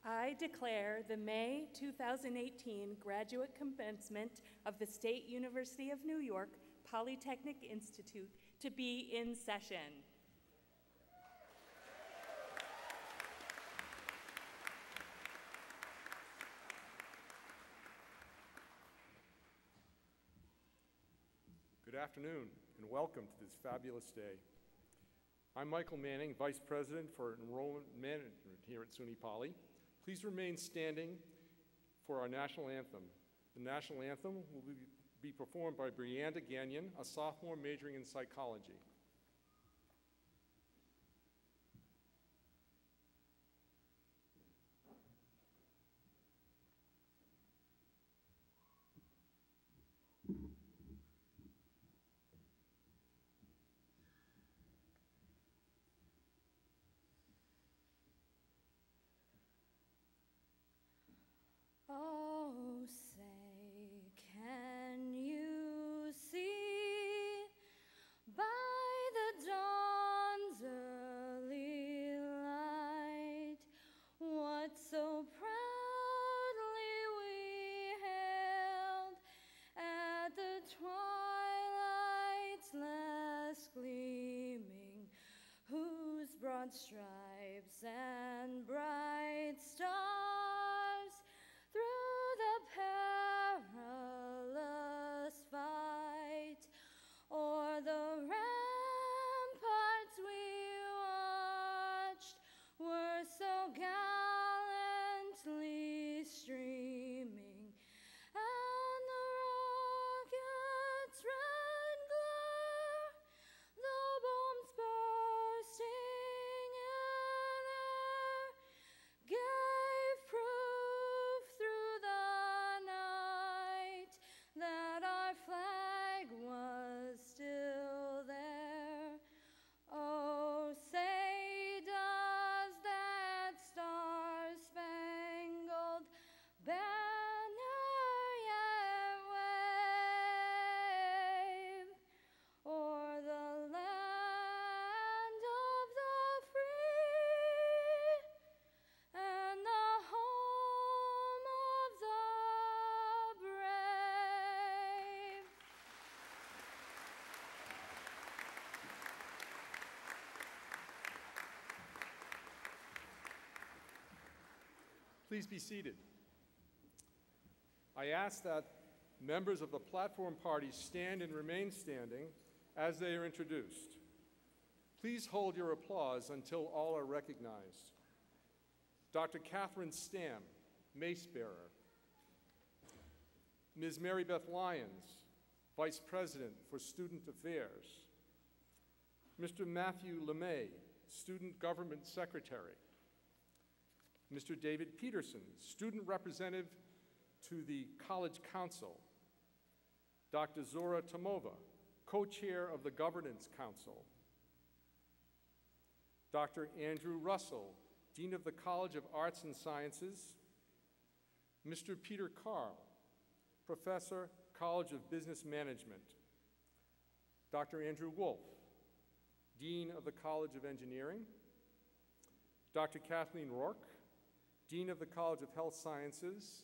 I declare the May 2018 graduate commencement of the State University of New York Polytechnic Institute to be in session. Good afternoon and welcome to this fabulous day. I'm Michael Manning, Vice President for Enrollment Management here at Suny Poly. Please remain standing for our national anthem. The national anthem will be performed by Brianda Gagnon, a sophomore majoring in psychology. Oh, say, can you see by the dawn's early light what so proudly we hailed at the twilight's last gleaming, whose broad stripes and bright stars through the perilous fight o'er the ramparts we watched were so gallantly streaming, and the rocket's red glare, the bombs bursting in air, gave proof through the night that our flag was still there. Oh, say does that star-spangled banner yet wave o'er the land of the free and the home of the brave? Please be seated. I ask that members of the platform parties stand and remain standing as they are introduced. Please hold your applause until all are recognized. Dr. Catherine Stam, Mace Bearer. Ms. Mary Beth Lyons, Vice President for Student Affairs. Mr. Matthew LeMay, Student Government Secretary. Mr. David Peterson, Student Representative to the College Council. Dr. Zora Tomova, Co-Chair of the Governance Council. Dr. Andrew Russell, Dean of the College of Arts and Sciences. Mr. Peter Carl, Professor, College of Business Management. Dr. Andrew Wolf, Dean of the College of Engineering. Dr. Kathleen Rourke, Dean of the College of Health Sciences.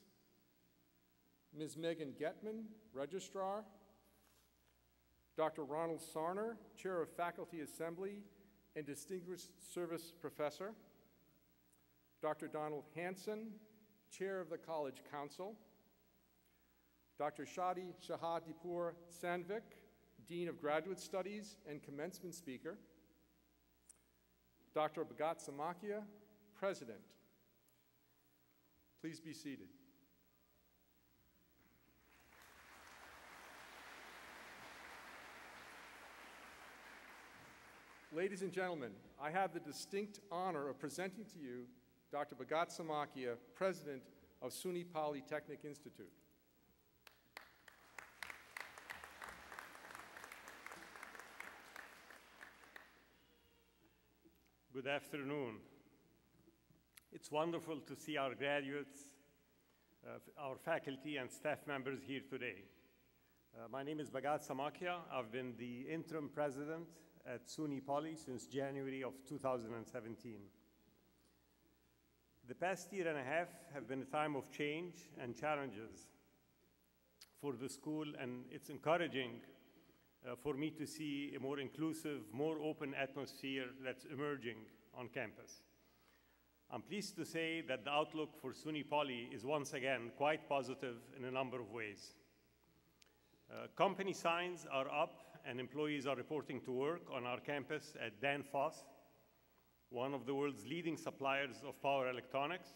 Ms. Megan Getman, Registrar. Dr. Ronald Sarner, Chair of Faculty Assembly and Distinguished Service Professor. Dr. Donald Hanson, Chair of the College Council. Dr. Shadi, Shahedipour-Sandvik, Dean of Graduate Studies and Commencement Speaker. Dr. Bhagat, President. Please be seated. Ladies and gentlemen, I have the distinct honor of presenting to you Dr. Bhagat, President of Suny Polytechnic Institute. Good afternoon. It's wonderful to see our graduates, our faculty and staff members here today. My name is Bhagat Samakia. I've been the interim president at Suny Poly since January of 2017. The past year and a half have been a time of change and challenges for the school, and it's encouraging for me to see a more inclusive, more open atmosphere that's emerging on campus. I'm pleased to say that the outlook for Suny Poly is once again quite positive in a number of ways. Company signs are up and employees are reporting to work on our campus at Danfoss, one of the world's leading suppliers of power electronics.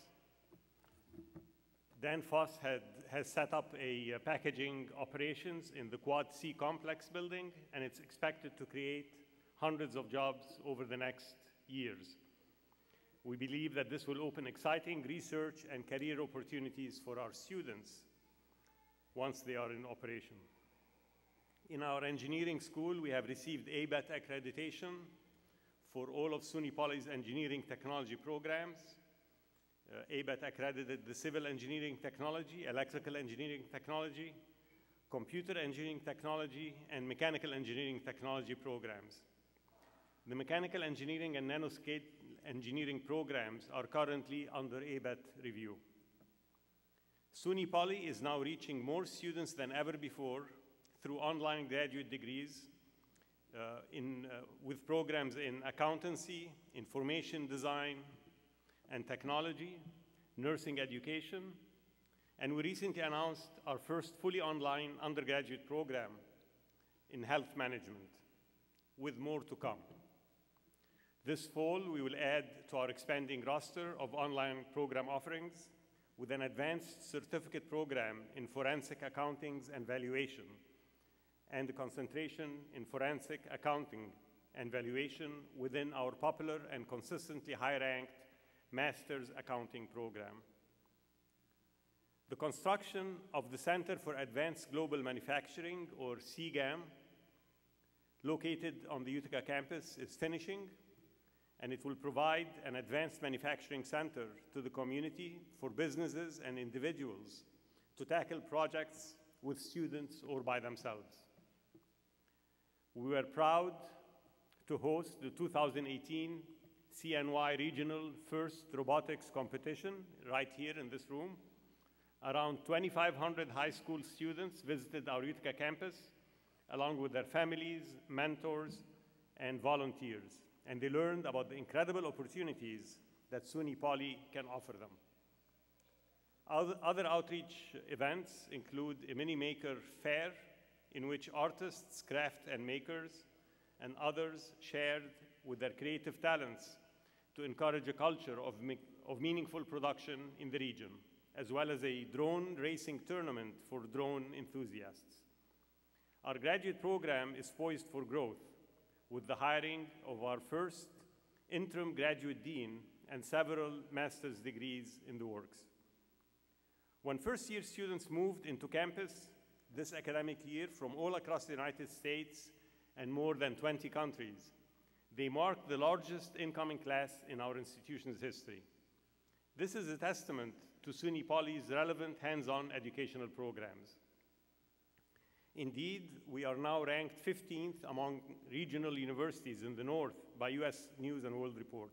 Danfoss has set up a packaging operations in the Quad C complex building, and it's expected to create hundreds of jobs over the next years. We believe that this will open exciting research and career opportunities for our students once they are in operation. In our engineering school, we have received ABET accreditation for all of Suny Poly's engineering technology programs. ABET accredited the civil engineering technology, electrical engineering technology, computer engineering technology, and mechanical engineering technology programs. The mechanical engineering and nanoscale engineering programs are currently under ABET review. Suny Poly is now reaching more students than ever before through online graduate degrees with programs in accountancy, information design and technology, nursing education, and we recently announced our first fully online undergraduate program in health management, with more to come. This fall, we will add to our expanding roster of online program offerings with an advanced certificate program in forensic accounting and valuation, and a concentration in forensic accounting and valuation within our popular and consistently high-ranked Master's Accounting program. The construction of the Center for Advanced Global Manufacturing, or CGAM, located on the Utica campus, is finishing, and it will provide an advanced manufacturing center to the community for businesses and individuals to tackle projects with students or by themselves. We were proud to host the 2018 CNY Regional First Robotics Competition right here in this room. Around 2,500 high school students visited our Utica campus, along with their families, mentors, and volunteers, and they learned about the incredible opportunities that Suny Poly can offer them. Other outreach events include a mini maker fair in which artists, craft and makers, and others shared with their creative talents to encourage a culture of meaningful production in the region, as well as a drone racing tournament for drone enthusiasts. Our graduate program is poised for growth with the hiring of our first interim graduate dean and several master's degrees in the works. When first-year students moved into campus this academic year from all across the United States and more than 20 countries, they marked the largest incoming class in our institution's history. This is a testament to Suny Poly's relevant hands-on educational programs. Indeed, we are now ranked 15th among regional universities in the North by US News and World Report.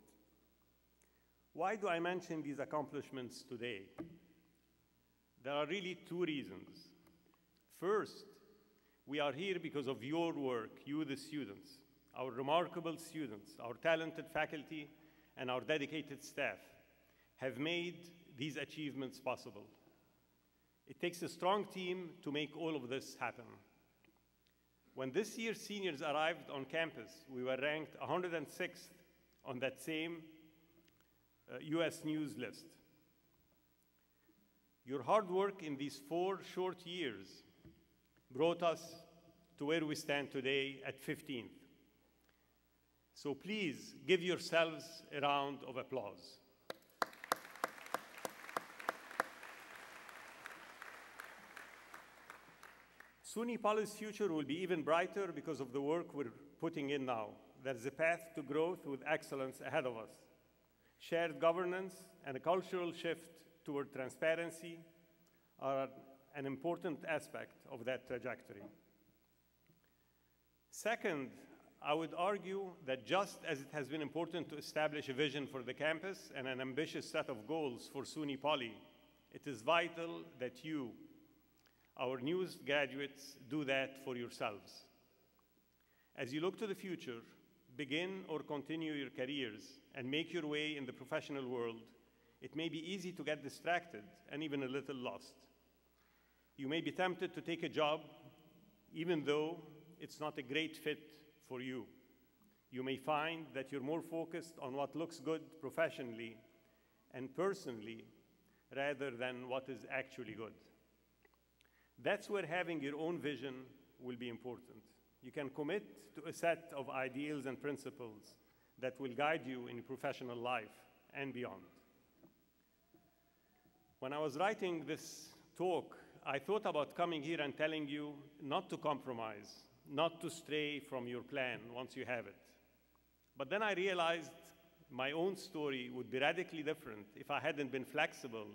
Why do I mention these accomplishments today? There are really two reasons. First, we are here because of your work, you the students, our remarkable students, our talented faculty, and our dedicated staff have made these achievements possible. It takes a strong team to make all of this happen. When this year's seniors arrived on campus, we were ranked 106th on that same US News list. Your hard work in these 4 short years brought us to where we stand today at 15th. So please give yourselves a round of applause. Suny Poly's future will be even brighter because of the work we're putting in now. There's a path to growth with excellence ahead of us. Shared governance and a cultural shift toward transparency are an important aspect of that trajectory. Second, I would argue that just as it has been important to establish a vision for the campus and an ambitious set of goals for Suny Poly, it is vital that you, our newest graduates, do that for yourselves. As you look to the future, begin or continue your careers, and make your way in the professional world, it may be easy to get distracted and even a little lost. You may be tempted to take a job even though it's not a great fit for you. You may find that you're more focused on what looks good professionally and personally rather than what is actually good. That's where having your own vision will be important. You can commit to a set of ideals and principles that will guide you in your professional life and beyond. When I was writing this talk, I thought about coming here and telling you not to compromise, not to stray from your plan once you have it. But then I realized my own story would be radically different if I hadn't been flexible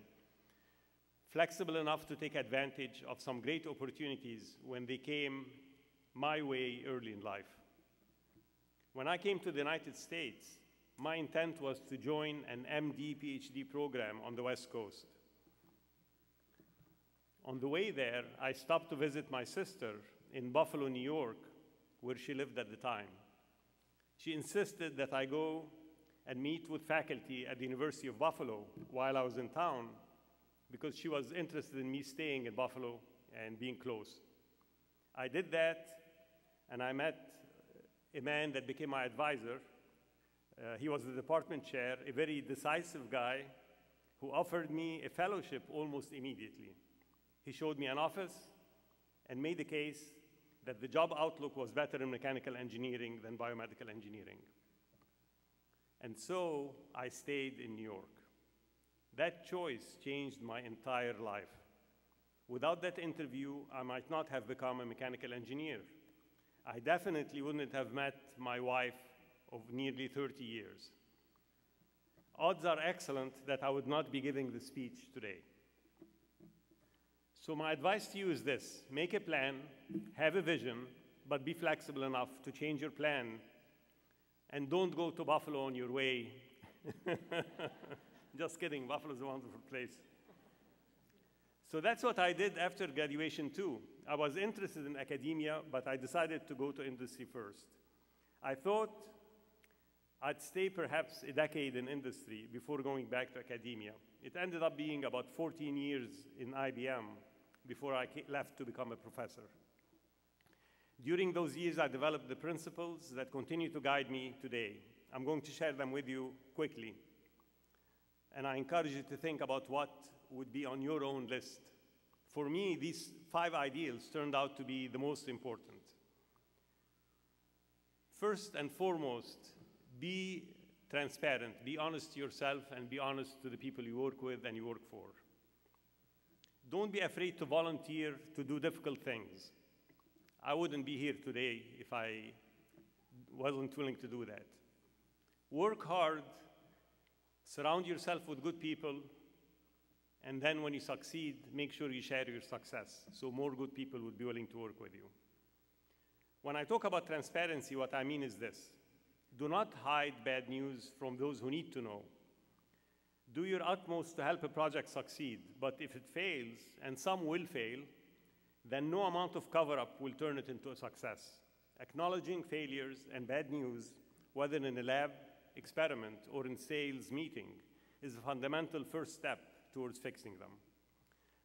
enough to take advantage of some great opportunities when they came my way early in life. When I came to the United States, my intent was to join an MD, Ph.D. program on the West Coast. On the way there, I stopped to visit my sister in Buffalo, New York, where she lived at the time. She insisted that I go and meet with faculty at the University of Buffalo while I was in town because she was interested in me staying in Buffalo and being close. I did that, and I met a man that became my advisor. He was the department chair, a very decisive guy who offered me a fellowship almost immediately. He showed me an office and made the case that the job outlook was better in mechanical engineering than biomedical engineering. And so I stayed in New York. That choice changed my entire life. Without that interview, I might not have become a mechanical engineer. I definitely wouldn't have met my wife of nearly 30 years. Odds are excellent that I would not be giving the speech today. So my advice to you is this: make a plan, have a vision, but be flexible enough to change your plan, and don't go to Buffalo on your way. Just kidding, Buffalo's a wonderful place. So that's what I did after graduation too. I was interested in academia, but I decided to go to industry first. I thought I'd stay perhaps a decade in industry before going back to academia. It ended up being about 14 years in IBM before I left to become a professor. During those years, I developed the principles that continue to guide me today. I'm going to share them with you quickly. And I encourage you to think about what would be on your own list. For me, these 5 ideals turned out to be the most important. First and foremost, be transparent. Be honest to yourself and be honest to the people you work with and you work for. Don't be afraid to volunteer to do difficult things. I wouldn't be here today if I wasn't willing to do that. Work hard, surround yourself with good people, and then when you succeed, make sure you share your success so more good people would be willing to work with you. When I talk about transparency, what I mean is this: do not hide bad news from those who need to know. Do your utmost to help a project succeed, but if it fails, and some will fail, then no amount of cover-up will turn it into a success. Acknowledging failures and bad news, whether in a lab, experiment, or in sales meeting, is a fundamental first step towards fixing them.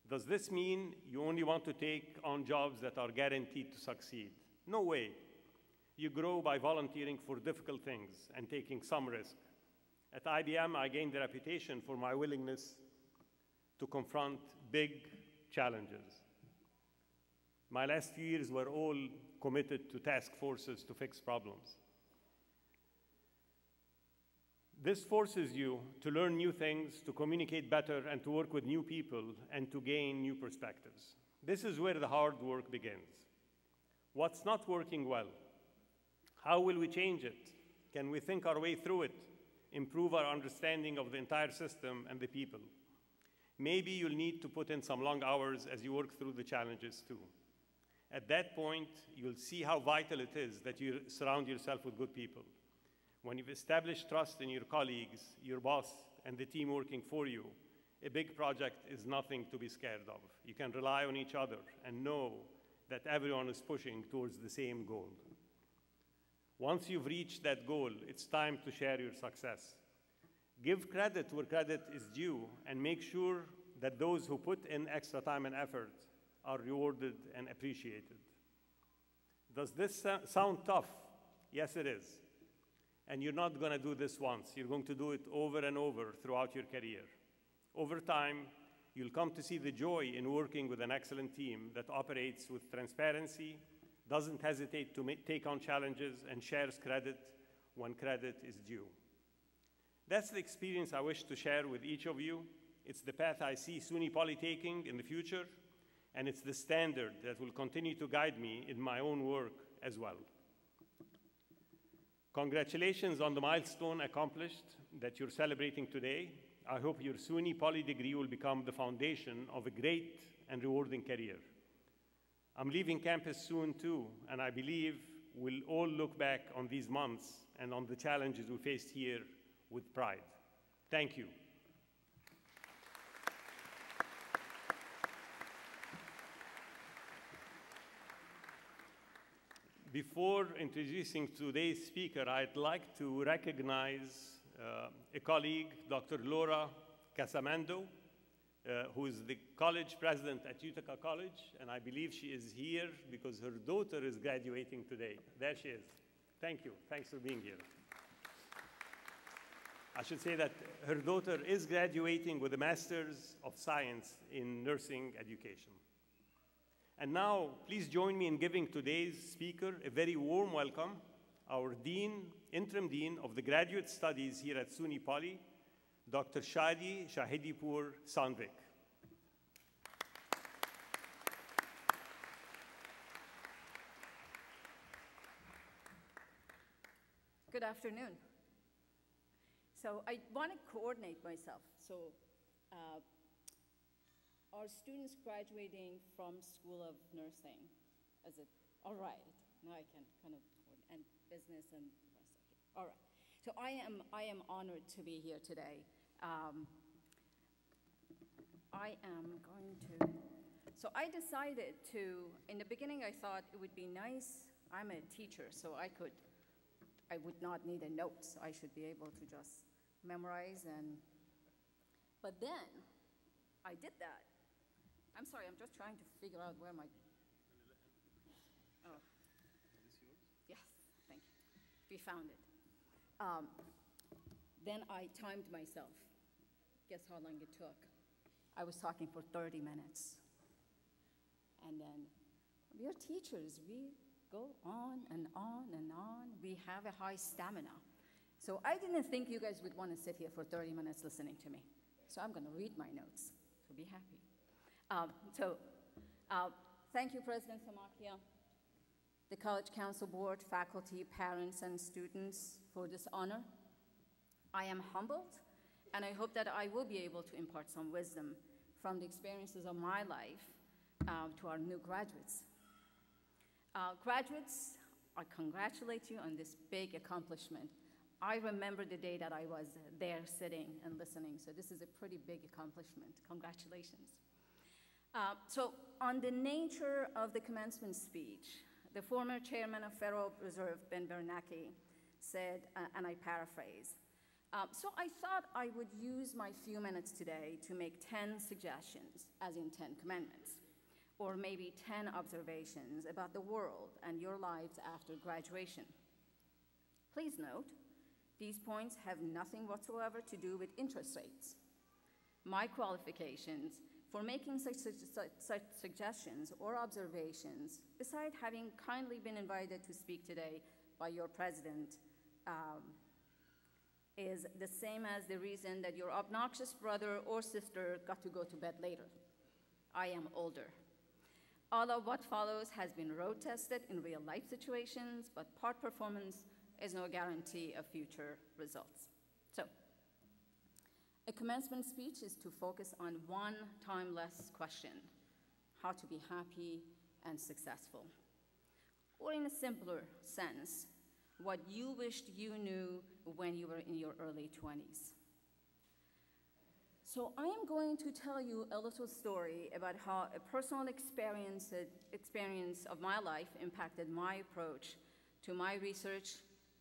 Does this mean you only want to take on jobs that are guaranteed to succeed? No way. You grow by volunteering for difficult things and taking some risk. At IBM, I gained a reputation for my willingness to confront big challenges. My last few years were all committed to task forces to fix problems. This forces you to learn new things, to communicate better, and to work with new people, and to gain new perspectives. This is where the hard work begins. What's not working well? How will we change it? Can we think our way through it? Improve our understanding of the entire system and the people? Maybe you'll need to put in some long hours as you work through the challenges too. At that point, you'll see how vital it is that you surround yourself with good people. When you've established trust in your colleagues, your boss, and the team working for you, a big project is nothing to be scared of. You can rely on each other and know that everyone is pushing towards the same goal. Once you've reached that goal, it's time to share your success. Give credit where credit is due, and make sure that those who put in extra time and effort are rewarded and appreciated. Does this sound tough? Yes, it is. And you're not going to do this once. You're going to do it over and over throughout your career. Over time, you'll come to see the joy in working with an excellent team that operates with transparency, doesn't hesitate to take on challenges, and shares credit when credit is due. That's the experience I wish to share with each of you. It's the path I see Suny Poly taking in the future, and it's the standard that will continue to guide me in my own work as well. Congratulations on the milestone accomplished that you're celebrating today. I hope your Suny Poly degree will become the foundation of a great and rewarding career. I'm leaving campus soon too, and I believe we'll all look back on these months and on the challenges we faced here with pride. Thank you. Before introducing today's speaker, I'd like to recognize a colleague, Dr. Laura Casamando, who is the college president at Utica College, and I believe she is here because her daughter is graduating today. There she is. Thank you. Thanks for being here. I should say that her daughter is graduating with a Master's of Science in Nursing Education. And now, please join me in giving today's speaker a very warm welcome, our Dean, Interim Dean of the Graduate Studies here at Suny Poly, Dr. Shadi Shahedipour-Sandvik. Good afternoon. So I want to coordinate myself. So our students graduating from School of Nursing, is it all right? Now I can kind of, and business and the rest of it. All right. So I am honored to be here today. So I decided to, in the beginning I thought it would be nice, I'm a teacher, so I would not need a note. I should be able to just memorize but then I did that. I'm sorry, I'm just trying to figure out where my, oh. Is this yours? Yes, thank you. We found it. Then I timed myself. Guess how long it took? I was talking for 30 minutes. And then, we are teachers. We go on and on and on. We have a high stamina. So I didn't think you guys would want to sit here for 30 minutes listening to me. So I'm going to read my notes, so be happy. Thank you, President Samakia, the College Council Board, faculty, parents, and students for this honor. I am humbled, and I hope that I will be able to impart some wisdom from the experiences of my life to our new graduates. Graduates, I congratulate you on this big accomplishment. I remember the day that I was there sitting and listening, so this is a pretty big accomplishment. Congratulations. So on the nature of the commencement speech, the former chairman of Federal Reserve, Ben Bernanke, said, and I paraphrase, so I thought I would use my few minutes today to make 10 suggestions, as in 10 commandments, or maybe 10 observations about the world and your lives after graduation. Please note, these points have nothing whatsoever to do with interest rates. My qualifications for making such suggestions or observations, besides having kindly been invited to speak today by your president, is the same as the reason that your obnoxious brother or sister got to go to bed later. I am older. All of what follows has been road tested in real life situations, but part performance is no guarantee of future results. So, a commencement speech is to focus on one timeless question: how to be happy and successful. Or in a simpler sense, what you wished you knew when you were in your early 20s. So I am going to tell you a little story about how a personal experience of my life impacted my approach to my research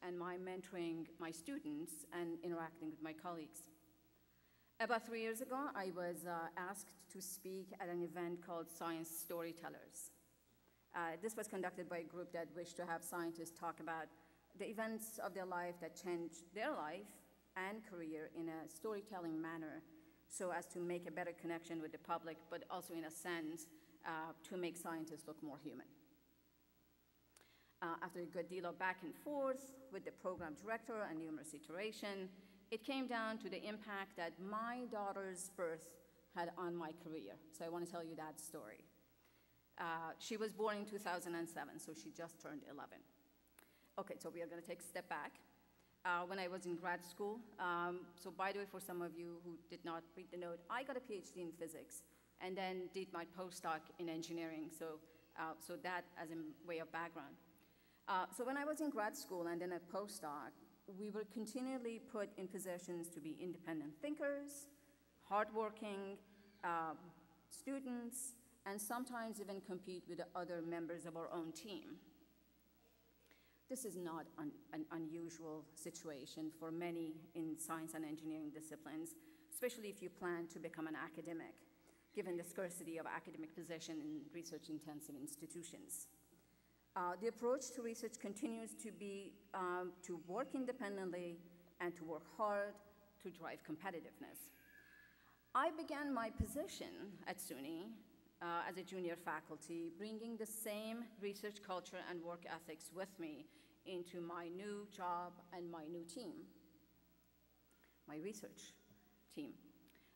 and my mentoring my students and interacting with my colleagues. About 3 years ago, I was asked to speak at an event called Science Storytellers. This was conducted by a group that wished to have scientists talk about the events of their life that changed their life and career in a storytelling manner so as to make a better connection with the public, but also in a sense to make scientists look more human. After a good deal of back and forth with the program director and numerous iteration, it came down to the impact that my daughter's birth had on my career. So I want to tell you that story. She was born in 2007, so she just turned 11. Okay, so we are going to take a step back. When I was in grad school, so by the way, for some of you who did not read the note, I got a Ph.D. in physics and then did my postdoc in engineering, so that as a way of background. So when I was in grad school and then a postdoc, we were continually put in positions to be independent thinkers, hardworking students, and sometimes even compete with the other members of our own team. This is not an unusual situation for many in science and engineering disciplines, especially if you plan to become an academic, given the scarcity of academic position in research-intensive institutions. The approach to research continues to be to work independently and to work hard to drive competitiveness. I began my position at Suny as a junior faculty, bringing the same research culture and work ethics with me into my new job and my new team, my research team.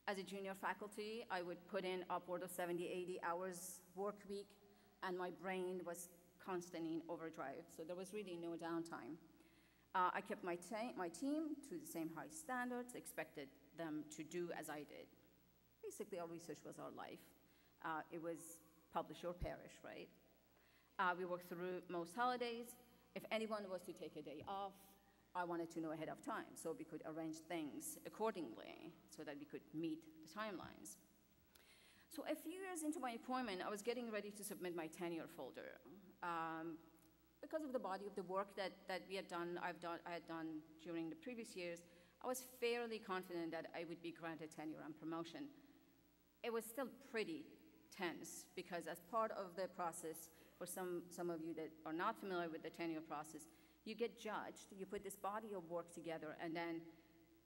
As a junior faculty, I would put in upward of 70, 80 hours work week, and my brain was constantly in overdrive, so there was really no downtime. I kept my team to the same high standards, expected them to do as I did. Basically, our research was our life. It was publish or perish, right? We worked through most holidays. If anyone was to take a day off, I wanted to know ahead of time so we could arrange things accordingly so that we could meet the timelines. So a few years into my appointment, I was getting ready to submit my tenure folder. Because of the body of the work that I had done during the previous years, I was fairly confident that I would be granted tenure and promotion. It was still pretty tense because as part of the process, for some of you that are not familiar with the tenure process, you get judged, you put this body of work together, and then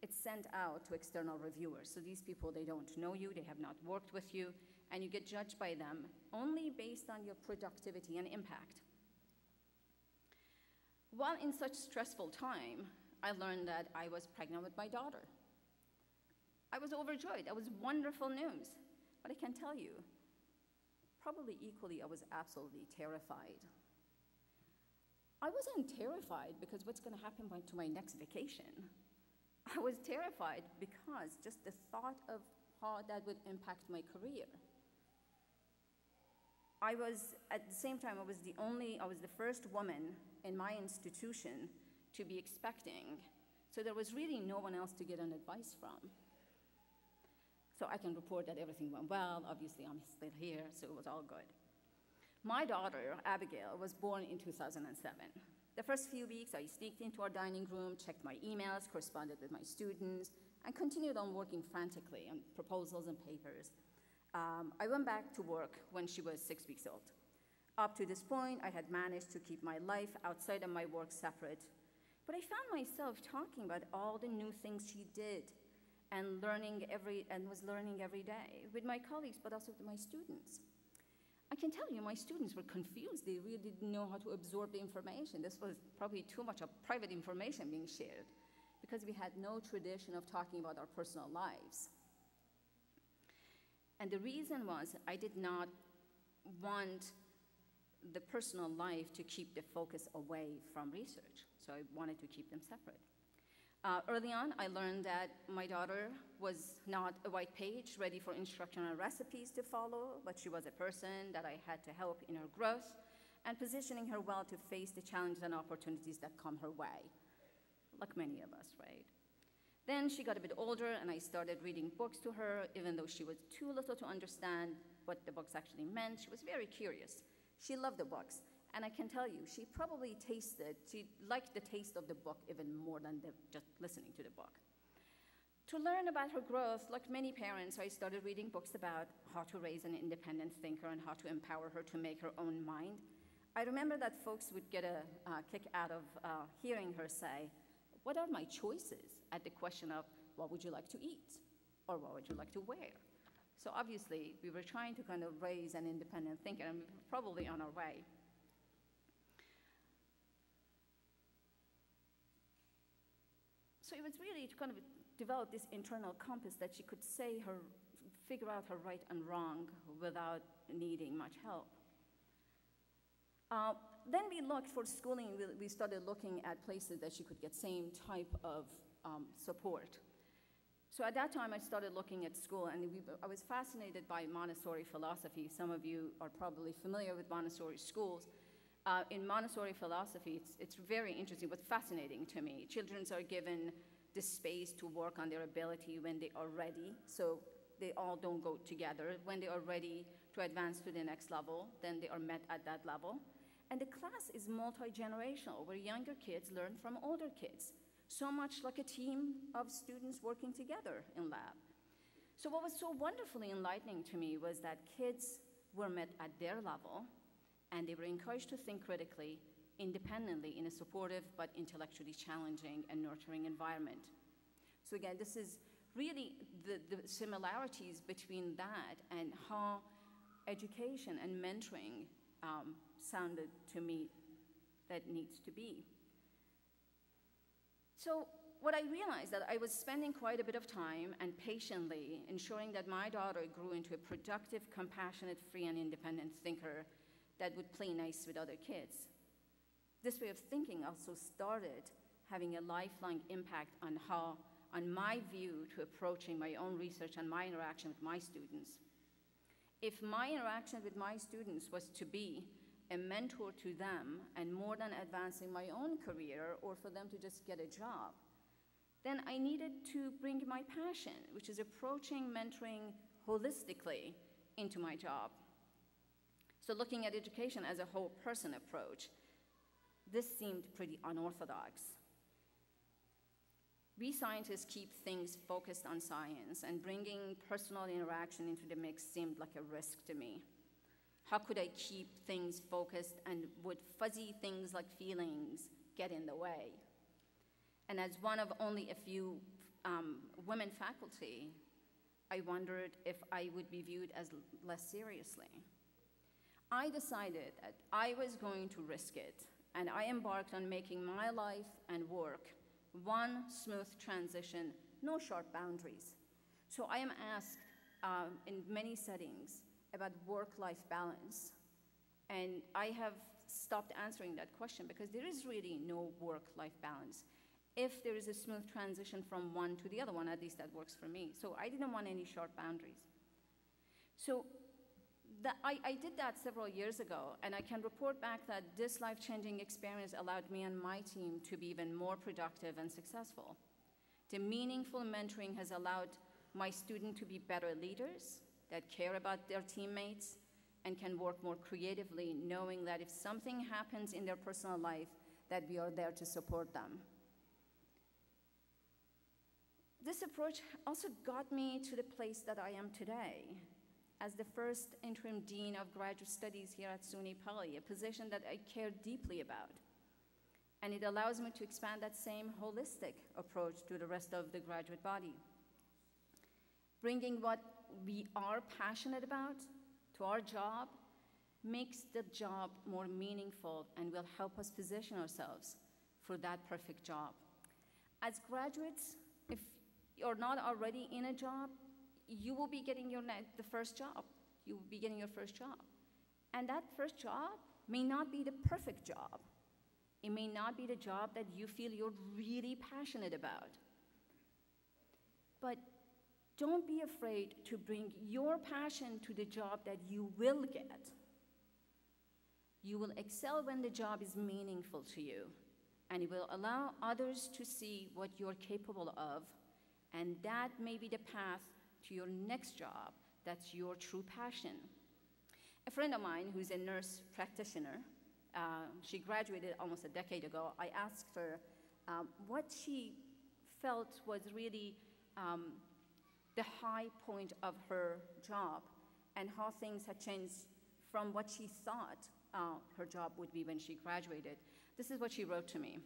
it's sent out to external reviewers. So these people, they don't know you, they have not worked with you, and you get judged by them only based on your productivity and impact. While in such stressful time, I learned that I was pregnant with my daughter. I was overjoyed. That was wonderful news. But I can tell you, probably equally, I was absolutely terrified. I wasn't terrified because what's going to happen to my next vacation. I was terrified because just the thought of how that would impact my career. At the same time, I was the first woman in my institution to be expecting. So there was really no one else to get an advice from. So I can report that everything went well. Obviously, I'm still here, so it was all good. My daughter, Abigail, was born in 2007. The first few weeks, I sneaked into our dining room, checked my emails, corresponded with my students, and continued on working frantically on proposals and papers. I went back to work when she was 6 weeks old. Up to this point, I had managed to keep my life outside of my work separate, but I found myself talking about all the new things she did and was learning every day with my colleagues, but also with my students. I can tell you, my students were confused. They really didn't know how to absorb the information. This was probably too much of private information being shared because we had no tradition of talking about our personal lives. And the reason was I did not want the personal life to keep the focus away from research, so I wanted to keep them separate. Early on, I learned that my daughter was not a white page ready for instructional recipes to follow, but she was a person that I had to help in her growth and positioning her well to face the challenges and opportunities that come her way, like many of us, right? Then she got a bit older, and I started reading books to her, even though she was too little to understand what the books actually meant. She was very curious. She loved the books. And I can tell you, she liked the taste of the book even more than just listening to the book. To learn about her growth, like many parents, I started reading books about how to raise an independent thinker and how to empower her to make her own mind. I remember that folks would get a kick out of hearing her say, "What are my choices?" at the question of, "What would you like to eat?" or "What would you like to wear?" So obviously, we were trying to kind of raise an independent thinker, and we were probably on our way. So it was really to kind of develop this internal compass that she could figure out her right and wrong without needing much help. Then we looked for schooling. We started looking at places that she could get same type of support. So at that time, I started looking at school, and I was fascinated by Montessori philosophy. Some of you are probably familiar with Montessori schools. In Montessori philosophy, it's very interesting, but fascinating to me. Children are given the space to work on their ability when they are ready, so they all don't go together. When they are ready to advance to the next level, then they are met at that level. And the class is multi-generational, where younger kids learn from older kids, so much like a team of students working together in lab. So what was so wonderfully enlightening to me was that kids were met at their level, and they were encouraged to think critically, independently, in a supportive but intellectually challenging and nurturing environment. So again, this is really the similarities between that and how education and mentoring sounded to me that needs to be. So what I realized that I was spending quite a bit of time and patiently ensuring that my daughter grew into a productive, compassionate, free, and independent thinker that would play nice with other kids. This way of thinking also started having a lifelong impact on my view to approaching my own research and my interaction with my students. If my interaction with my students was to be a mentor to them and more than advancing my own career or for them to just get a job, then I needed to bring my passion, which is approaching mentoring holistically, into my job. So looking at education as a whole person approach, this seemed pretty unorthodox. We scientists keep things focused on science, and bringing personal interaction into the mix seemed like a risk to me. How could I keep things focused, and would fuzzy things like feelings get in the way? And as one of only a few women faculty, I wondered if I would be viewed as less seriously. I decided that I was going to risk it, and I embarked on making my life and work one smooth transition, no sharp boundaries. So I am asked in many settings about work-life balance, and I have stopped answering that question because there is really no work-life balance. If there is a smooth transition from one to the other one, at least that works for me. So I didn't want any sharp boundaries. So I did that several years ago, and I can report back that this life-changing experience allowed me and my team to be even more productive and successful. The meaningful mentoring has allowed my students to be better leaders that care about their teammates and can work more creatively, knowing that if something happens in their personal life, that we are there to support them. This approach also got me to the place that I am today, as the first interim dean of graduate studies here at Suny Poly, a position that I care deeply about. And it allows me to expand that same holistic approach to the rest of the graduate body. Bringing what we are passionate about to our job makes the job more meaningful and will help us position ourselves for that perfect job. As graduates, if you're not already in a job, you will be getting the first job. You will be getting your first job. And that first job may not be the perfect job, It may not be the job that you feel you're really passionate about. But don't be afraid to bring your passion to the job that you will get. You will excel when the job is meaningful to you, and it will allow others to see what you're capable of, and that may be the path to your next job. That's your true passion. A friend of mine who's a nurse practitioner, she graduated almost a decade ago. I asked her what she felt was really the high point of her job and how things had changed from what she thought her job would be when she graduated. This is what she wrote to me.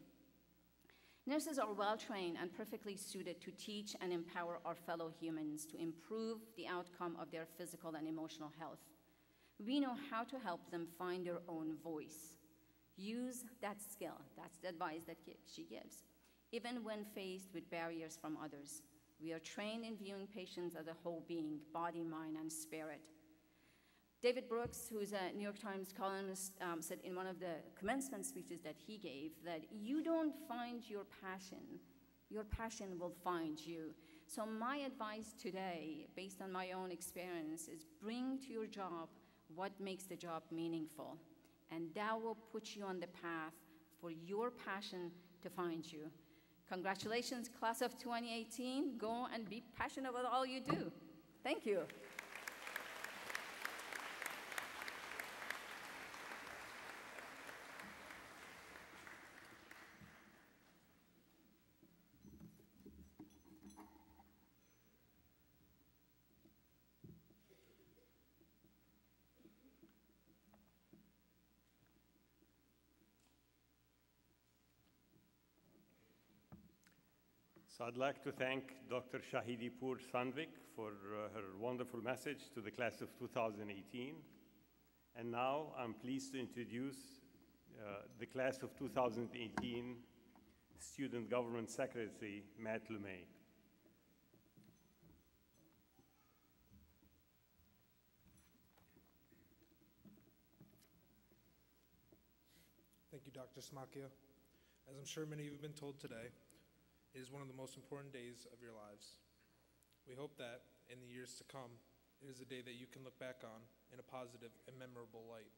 Nurses are well-trained and perfectly suited to teach and empower our fellow humans to improve the outcome of their physical and emotional health. We know how to help them find their own voice. Use that skill. That's the advice that she gives, even when faced with barriers from others. We are trained in viewing patients as a whole being, body, mind, and spirit. David Brooks, who's a New York Times columnist, said in one of the commencement speeches that he gave that you don't find your passion will find you. So my advice today, based on my own experience, is bring to your job what makes the job meaningful, and that will put you on the path for your passion to find you. Congratulations, class of 2018. Go and be passionate about all you do. Thank you. So I'd like to thank Dr. Shahedipour-Sandvik for her wonderful message to the class of 2018. And now I'm pleased to introduce the class of 2018 Student Government Secretary, Matt LeMay. Thank you, Dr. Samakia. As I'm sure many of you have been told today, it is one of the most important days of your lives. We hope that in the years to come, it is a day that you can look back on in a positive and memorable light.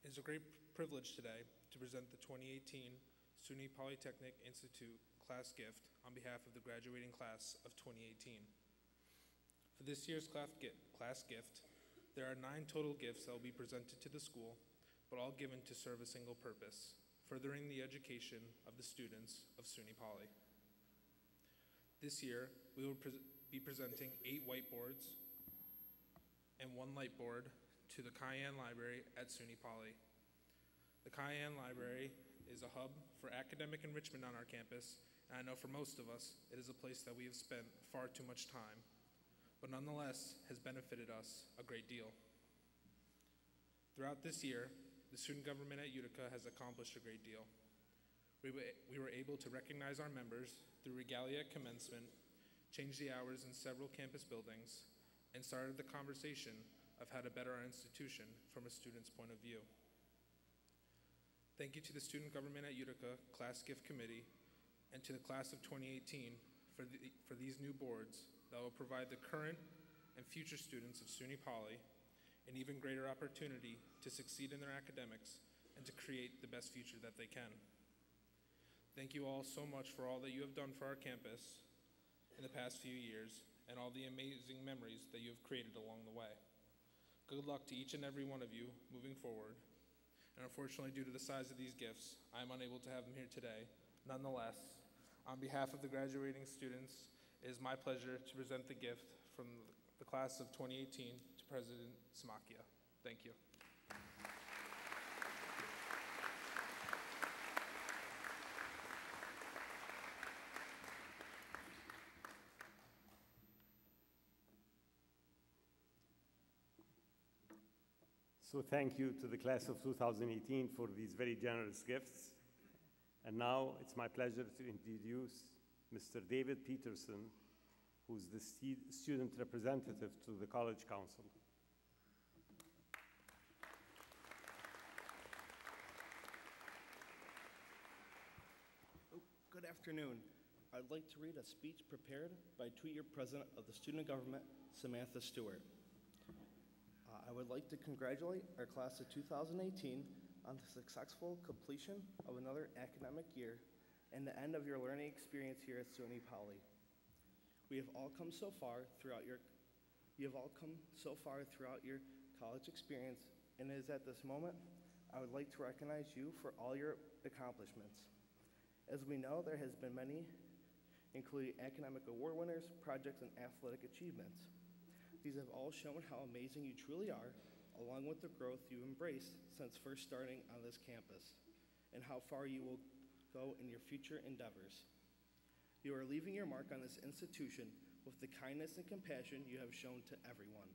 It is a great privilege today to present the 2018 Suny Polytechnic Institute class gift on behalf of the graduating class of 2018. For this year's class gift, there are 9 total gifts that will be presented to the school, but all given to serve a single purpose: furthering the education of the students of Suny Poly. This year, we will be presenting 8 whiteboards and 1 light board to the Cayenne Library at Suny Poly. The Cayenne Library is a hub for academic enrichment on our campus, and I know for most of us, it is a place that we have spent far too much time, but nonetheless has benefited us a great deal. Throughout this year, the student government at Utica has accomplished a great deal. We were able to recognize our members through regalia at commencement, change the hours in several campus buildings, and started the conversation of how to better our institution from a student's point of view. Thank you to the student government at Utica Class Gift Committee and to the class of 2018 for these new boards that will provide the current and future students of Suny Poly an even greater opportunity to succeed in their academics and to create the best future that they can. Thank you all so much for all that you have done for our campus in the past few years and all the amazing memories that you have created along the way. Good luck to each and every one of you moving forward. And unfortunately, due to the size of these gifts, I'm unable to have them here today. Nonetheless, on behalf of the graduating students, it is my pleasure to present the gift from the class of 2018 to President Samakia. Thank you. So thank you to the class of 2018 for these very generous gifts. And now it's my pleasure to introduce Mr. David Peterson, who's the student representative to the College Council. Good afternoon. I'd like to read a speech prepared by two-year president of the student government, Samantha Stewart. I would like to congratulate our class of 2018 on the successful completion of another academic year and the end of your learning experience here at Suny Poly. You have all come so far throughout your college experience, and it is at this moment I would like to recognize you for all your accomplishments. As we know, there has been many, including academic award winners, projects, and athletic achievements. These have all shown how amazing you truly are, along with the growth you embraced since first starting on this campus, and how far you will go in your future endeavors. You are leaving your mark on this institution with the kindness and compassion you have shown to everyone.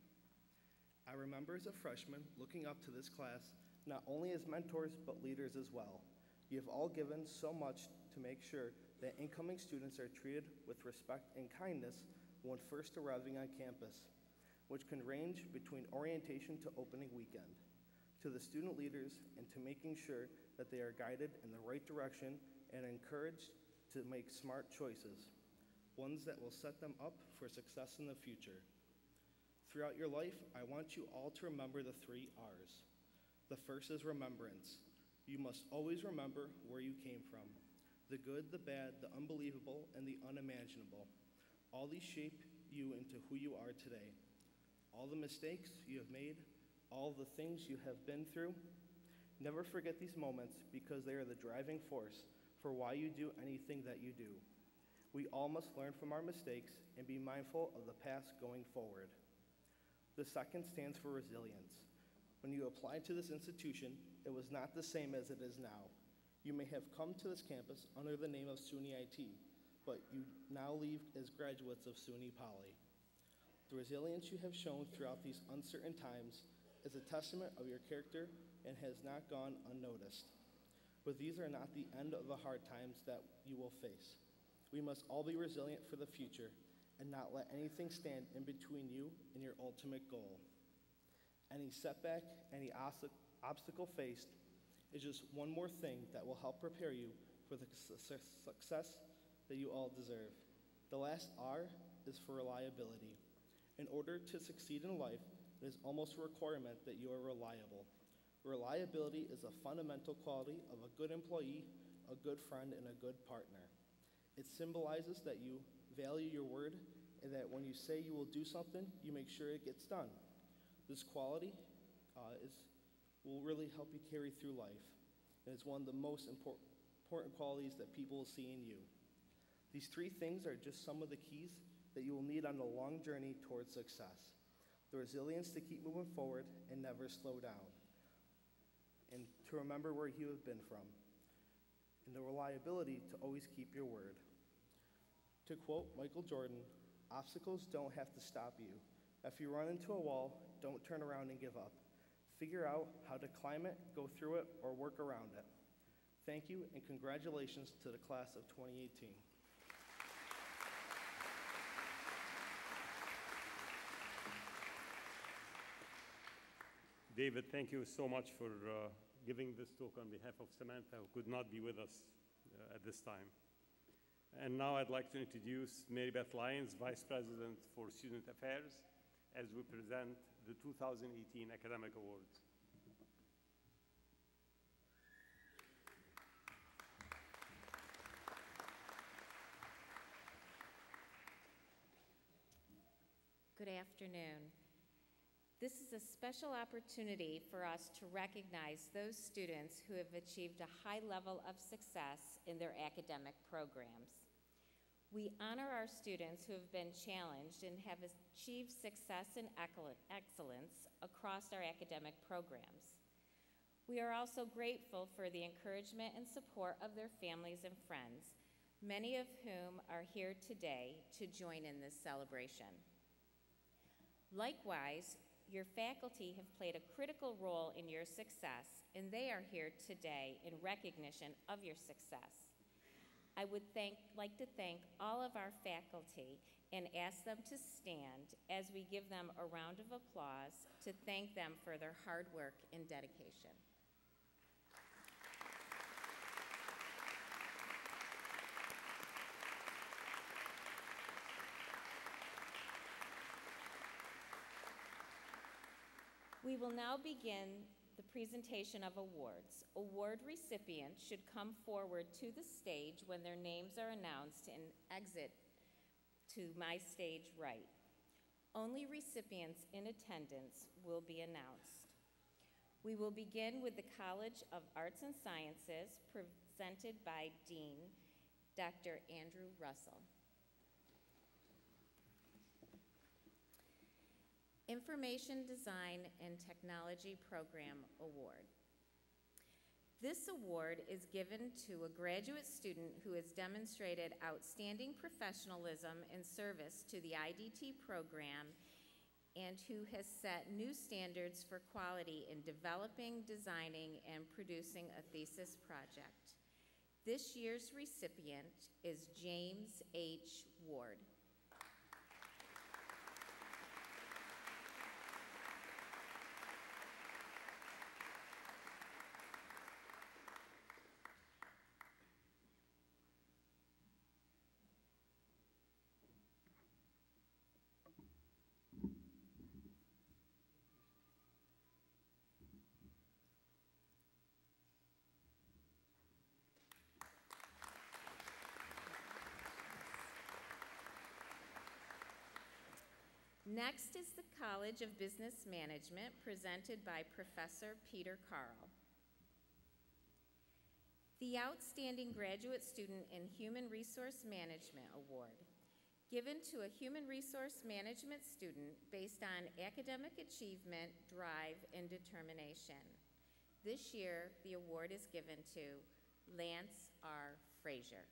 I remember as a freshman looking up to this class, not only as mentors, but leaders as well. You have all given so much to make sure that incoming students are treated with respect and kindness when first arriving on campus, which can range between orientation to opening weekend, to the student leaders, and to making sure that they are guided in the right direction and encouraged to make smart choices, ones that will set them up for success in the future. Throughout your life, I want you all to remember the 3 R's. The first is remembrance. You must always remember where you came from. The good, the bad, the unbelievable, and the unimaginable. All these shape you into who you are today. All the mistakes you have made, all the things you have been through. Never forget these moments because they are the driving force for why you do anything that you do. We all must learn from our mistakes and be mindful of the past going forward. The second stands for resilience. When you applied to this institution, it was not the same as it is now. You may have come to this campus under the name of Suny IT, but you now leave as graduates of Suny Poly. The resilience you have shown throughout these uncertain times is a testament of your character and has not gone unnoticed. But these are not the end of the hard times that you will face. We must all be resilient for the future and not let anything stand in between you and your ultimate goal. Any setback, any obstacle faced is just one more thing that will help prepare you for the success that you all deserve. The last R is for reliability. In order to succeed in life, it is almost a requirement that you are reliable. Reliability is a fundamental quality of a good employee, a good friend, and a good partner. It symbolizes that you value your word and that when you say you will do something, you make sure it gets done. This quality will really help you carry through life, and it's one of the most important qualities that people will see in you. These 3 things are just some of the keys that you will need on the long journey towards success. The resilience to keep moving forward and never slow down, and to remember where you have been from, and the reliability to always keep your word. To quote Michael Jordan, obstacles don't have to stop you. If you run into a wall, don't turn around and give up. Figure out how to climb it, go through it, or work around it. Thank you, and congratulations to the class of 2018. David, thank you so much for giving this talk on behalf of Samantha, who could not be with us at this time. And now I'd like to introduce Mary Beth Lyons, Vice President for Student Affairs, as we present the 2018 Academic Awards. Good afternoon. This is a special opportunity for us to recognize those students who have achieved a high level of success in their academic programs. We honor our students who have been challenged and have achieved success and excellence across our academic programs. We are also grateful for the encouragement and support of their families and friends, many of whom are here today to join in this celebration. Likewise, your faculty have played a critical role in your success, and they are here today in recognition of your success. I would like to thank all of our faculty and ask them to stand as we give them a round of applause to thank them for their hard work and dedication. We will now begin the presentation of awards. Award recipients should come forward to the stage when their names are announced and exit to my stage right. Only recipients in attendance will be announced. We will begin with the College of Arts and Sciences, presented by Dean Dr. Andrew Russell. Information Design and Technology Program Award. This award is given to a graduate student who has demonstrated outstanding professionalism and service to the IDT program and who has set new standards for quality in developing, designing, and producing a thesis project. This year's recipient is James H. Ward. Next is the College of Business Management, presented by Professor Peter Carl. The Outstanding Graduate Student in Human Resource Management Award, given to a human resource management student based on academic achievement, drive, and determination. This year, the award is given to Lance R. Frazier.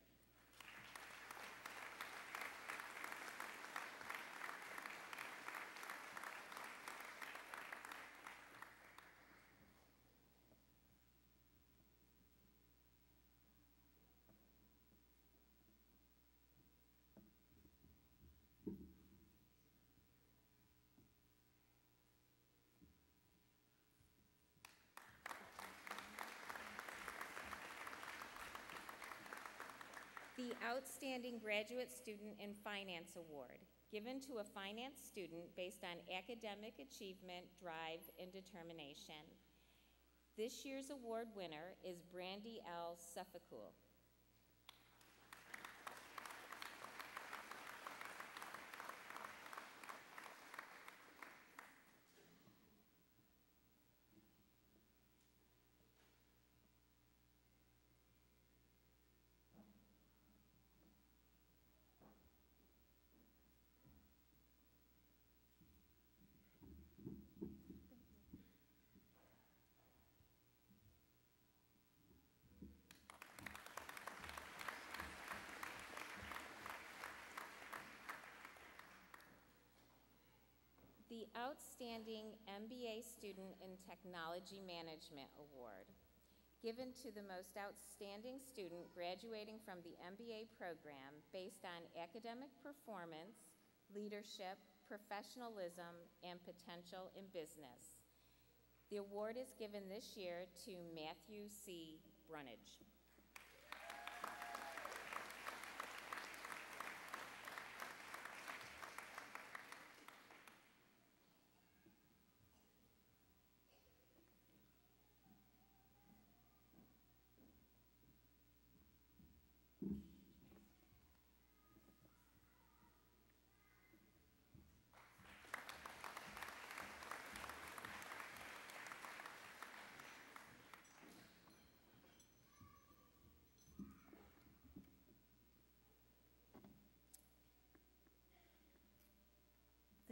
The Outstanding Graduate Student in Finance Award, given to a finance student based on academic achievement, drive, and determination. This year's award winner is Brandy L. Sefakul. The Outstanding MBA Student in Technology Management Award, given to the most outstanding student graduating from the MBA program based on academic performance, leadership, professionalism, and potential in business. The award is given this year to Matthew C. Brunage.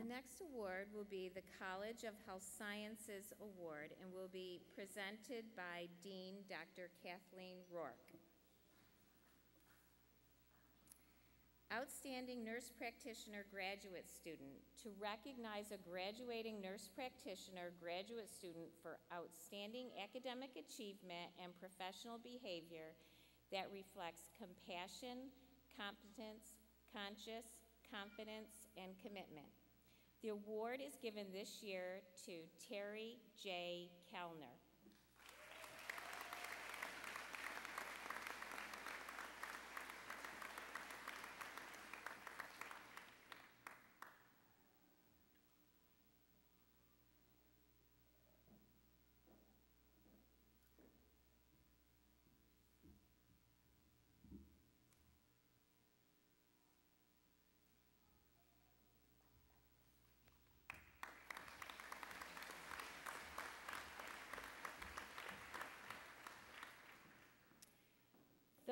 The next award will be the College of Health Sciences Award and will be presented by Dean Dr. Kathleen Rourke. Outstanding Nurse Practitioner Graduate Student, to recognize a graduating nurse practitioner graduate student for outstanding academic achievement and professional behavior that reflects compassion, competence, conscience, confidence, and commitment. The award is given this year to Terry J. Kellner.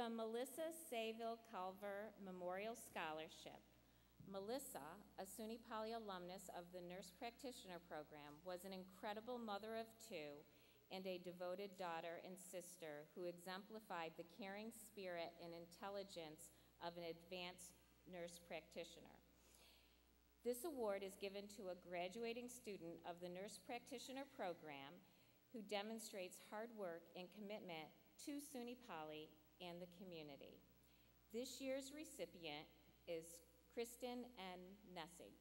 the Melissa Sayville Culver Memorial Scholarship. Melissa, a SUNY Poly alumnus of the Nurse Practitioner Program, was an incredible mother of two and a devoted daughter and sister who exemplified the caring spirit and intelligence of an advanced nurse practitioner. This award is given to a graduating student of the Nurse Practitioner Program who demonstrates hard work and commitment to SUNY Poly and the community. This year's recipient is Kristen N. Nessig.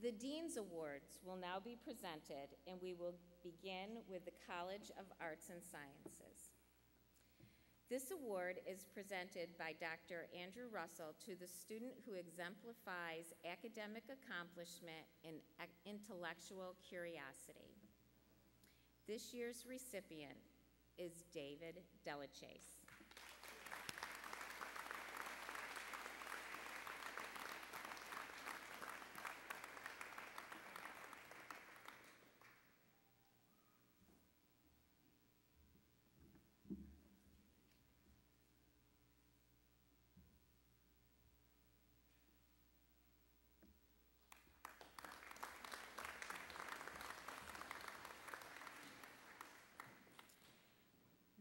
The Dean's Awards will now be presented, and we will begin with the College of Arts and Sciences. This award is presented by Dr. Andrew Russell to the student who exemplifies academic accomplishment and intellectual curiosity. This year's recipient is David Delachase.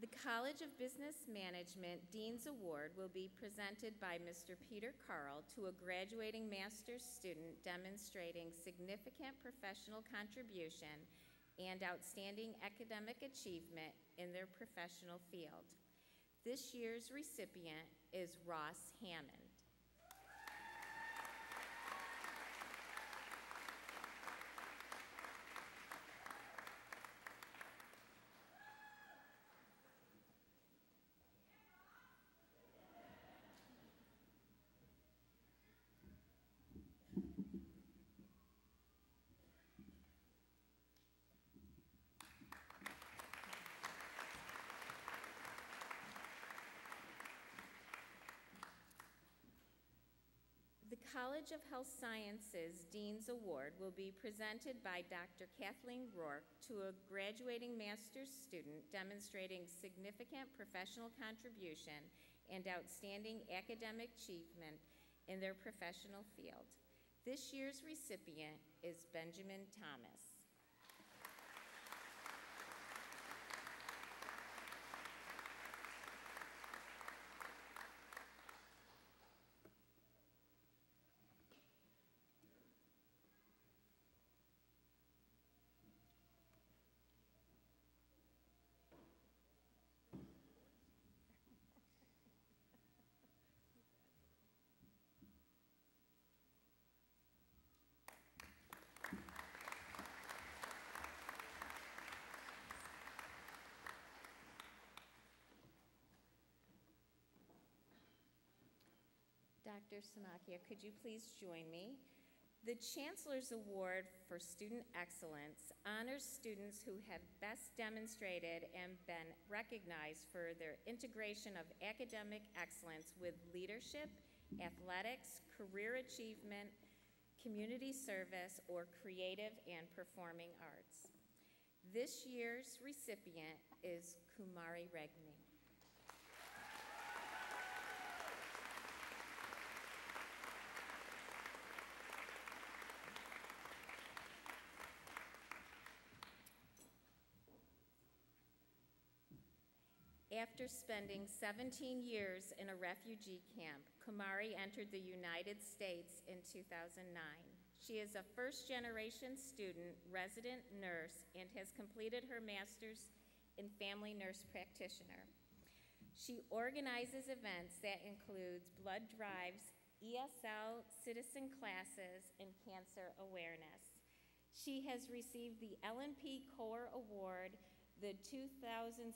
The College of Business Management Dean's Award will be presented by Mr. Peter Carl to a graduating master's student demonstrating significant professional contribution and outstanding academic achievement in their professional field. This year's recipient is Ross Hammond. The College of Health Sciences Dean's Award will be presented by Dr. Kathleen Rourke to a graduating master's student demonstrating significant professional contribution and outstanding academic achievement in their professional field. This year's recipient is Benjamin Thomas. Dr. Samakia, could you please join me? The Chancellor's Award for Student Excellence honors students who have best demonstrated and been recognized for their integration of academic excellence with leadership, athletics, career achievement, community service, or creative and performing arts. This year's recipient is Kumari Regnum. After spending 17 years in a refugee camp, Kumari entered the United States in 2009. She is a first-generation student, resident nurse, and has completed her master's in family nurse practitioner. She organizes events that includes blood drives, ESL citizen classes, and cancer awareness. She has received the Ellen P. Core Award, the 2017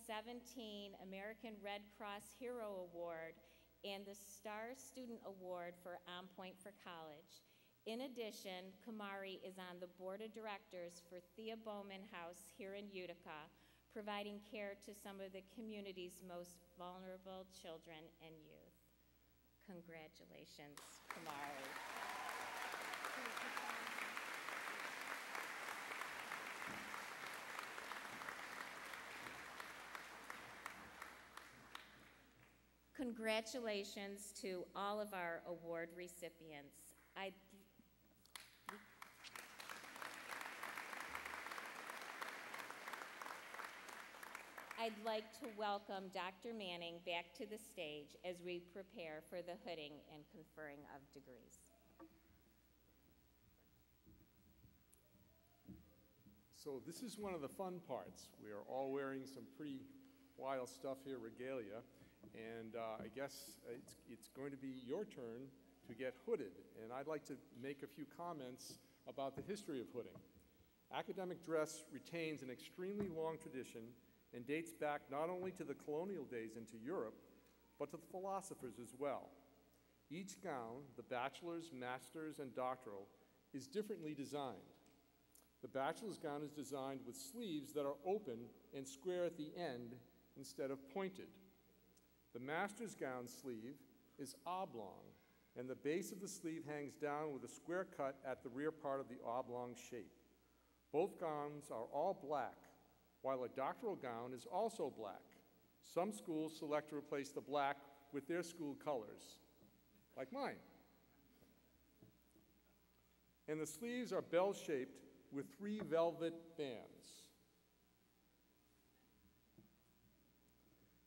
American Red Cross Hero Award, and the Star Student Award for On Point for College. In addition, Kumari is on the board of directors for Thea Bowman House here in Utica, providing care to some of the community's most vulnerable children and youth. Congratulations, Kumari. Congratulations to all of our award recipients. I'd like to welcome Dr. Manning back to the stage as we prepare for the hooding and conferring of degrees. So this is one of the fun parts. We are all wearing some pretty wild stuff here, regalia, and I guess it's going to be your turn to get hooded, and I'd like to make a few comments about the history of hooding. Academic dress retains an extremely long tradition and dates back not only to the colonial days into Europe, but to the philosophers as well. Each gown, the bachelor's, master's, and doctoral, is differently designed. The bachelor's gown is designed with sleeves that are open and square at the end instead of pointed. The master's gown sleeve is oblong, and the base of the sleeve hangs down with a square cut at the rear part of the oblong shape. Both gowns are all black, while a doctoral gown is also black. Some schools select to replace the black with their school colors, like mine. And the sleeves are bell-shaped with 3 velvet bands.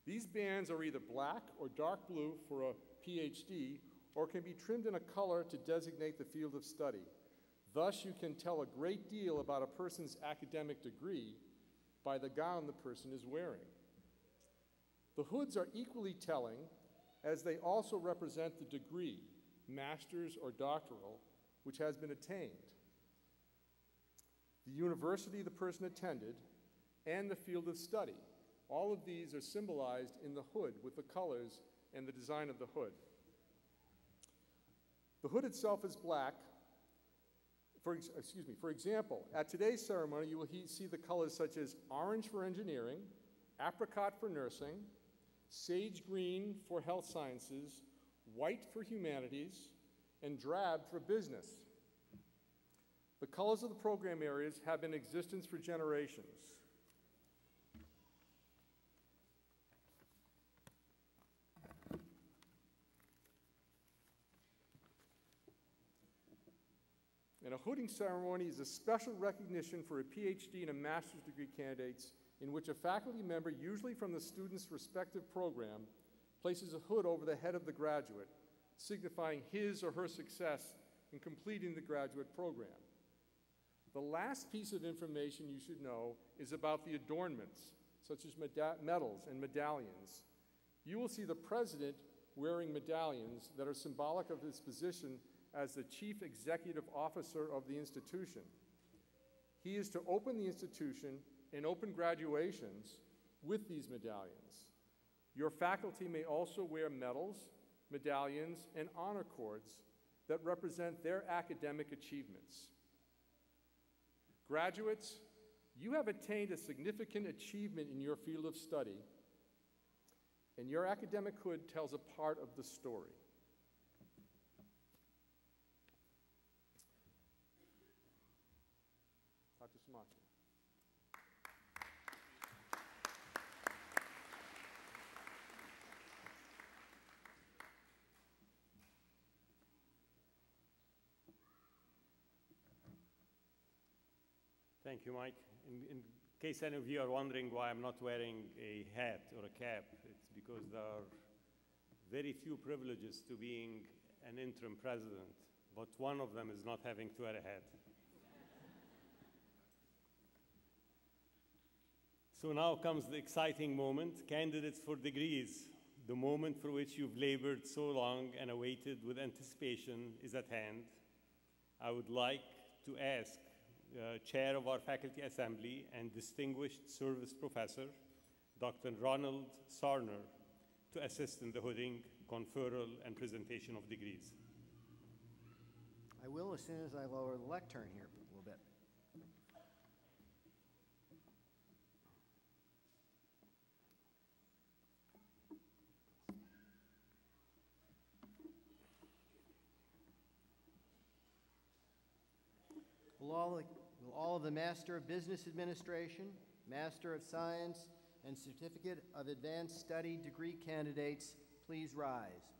These bands are either black or dark blue for a Ph.D., or can be trimmed in a color to designate the field of study. Thus, you can tell a great deal about a person's academic degree by the gown the person is wearing. The hoods are equally telling, as they also represent the degree, master's or doctoral, which has been attained, the university the person attended, and the field of study. All of these are symbolized in the hood with the colors and the design of the hood. The hood itself is black. For example, at today's ceremony, you will see the colors such as orange for engineering, apricot for nursing, sage green for health sciences, white for humanities, and drab for business. The colors of the program areas have been in existence for generations. And a hooding ceremony is a special recognition for a PhD and a master's degree candidates in which a faculty member, usually from the student's respective program, places a hood over the head of the graduate, signifying his or her success in completing the graduate program. The last piece of information you should know is about the adornments, such as medals and medallions. You will see the president wearing medallions that are symbolic of his position as the chief executive officer of the institution. He is to open the institution and open graduations with these medallions. Your faculty may also wear medals, medallions, and honor cords that represent their academic achievements. Graduates, you have attained a significant achievement in your field of study, and your academic hood tells a part of the story. Dr. Samardzija. Thank you, Mike. In case any of you are wondering why I'm not wearing a hat or a cap, it's because there are very few privileges to being an interim president, but one of them is not having to wear a hat. So now comes the exciting moment. Candidates for degrees, the moment for which you've labored so long and awaited with anticipation is at hand. I would like to ask Chair of our Faculty Assembly and Distinguished Service Professor, Dr. Ronald Sarner, to assist in the hooding, conferral, and presentation of degrees. I will as soon as I lower the lectern here a little bit. Will all of the Master of Business Administration, Master of Science, and Certificate of Advanced Study degree candidates please rise?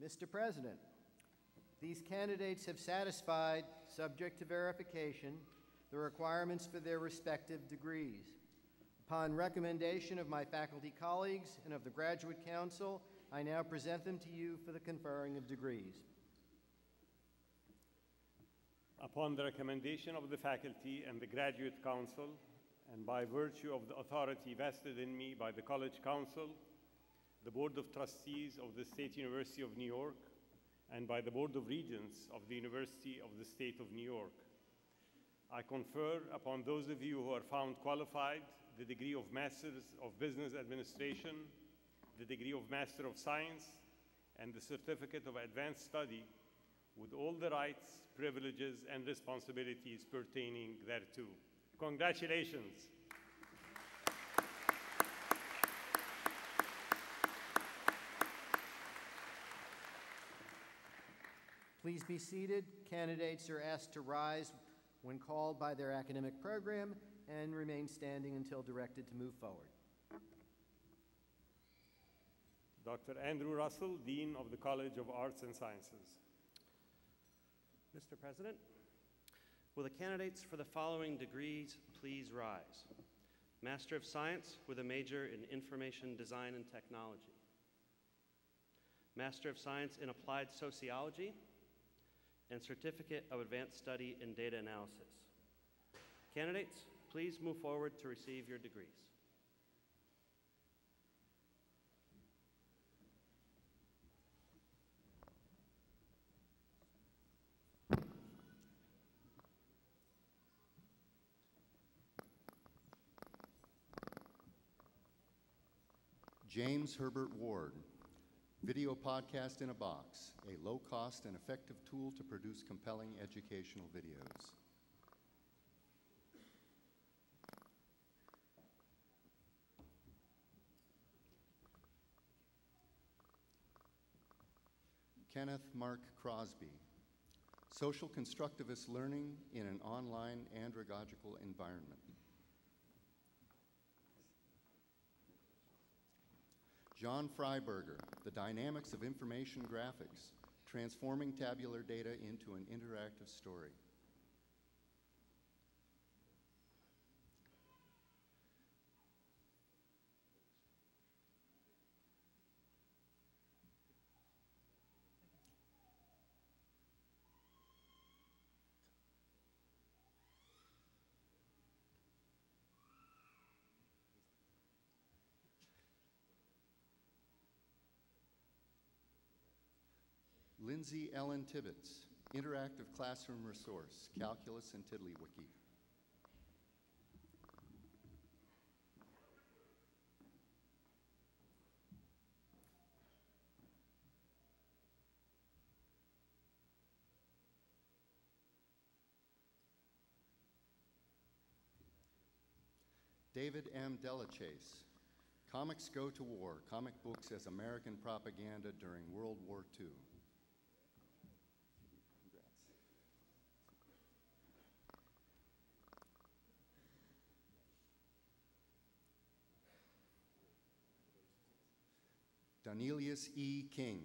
Mr. President, these candidates have satisfied, subject to verification, the requirements for their respective degrees. Upon recommendation of my faculty colleagues and of the Graduate Council, I now present them to you for the conferring of degrees. Upon the recommendation of the faculty and the Graduate Council, and by virtue of the authority vested in me by the College Council, the Board of Trustees of the State University of New York, and by the Board of Regents of the University of the State of New York, I confer upon those of you who are found qualified the degree of Masters of Business Administration, the degree of Master of Science, and the Certificate of Advanced Study with all the rights, privileges, and responsibilities pertaining thereto. Congratulations. Please be seated. Candidates are asked to rise when called by their academic program and remain standing until directed to move forward. Dr. Andrew Russell, Dean of the College of Arts and Sciences. Mr. President, will the candidates for the following degrees please rise? Master of Science with a major in Information Design and Technology. Master of Science in Applied Sociology, and Certificate of Advanced Study in Data Analysis. Candidates, please move forward to receive your degrees. James Herbert Ward, Video Podcast in a Box, a low-cost and effective tool to produce compelling educational videos. Kenneth Mark Crosby, Social Constructivist Learning in an Online Andragogical Environment. John Freiberger, The Dynamics of Information Graphics, Transforming Tabular Data into an Interactive Story. Lindsay Ellen Tibbetts, Interactive Classroom Resource, Calculus and Tiddlywiki. David M. Delachase, Comics Go to War, Comic Books as American Propaganda During World War II. Danelius E. King.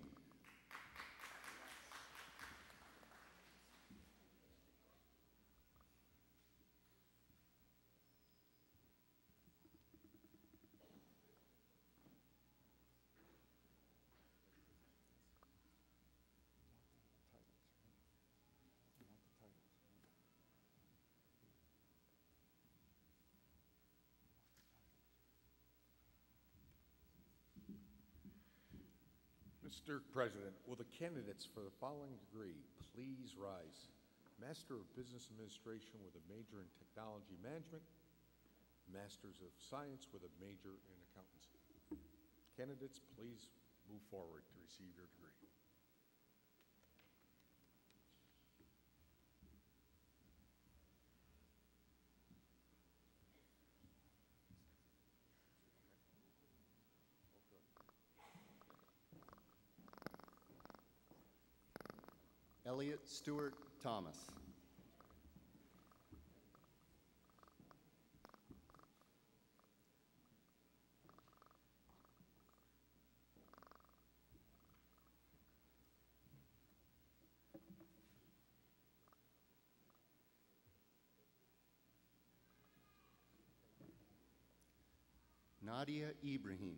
Mr. President, will the candidates for the following degree please rise? Master of Business Administration with a major in Technology Management, Masters of Science with a major in Accountancy. Candidates, please move forward to receive your degree. Elliot Stewart Thomas. Nadia Ibrahim.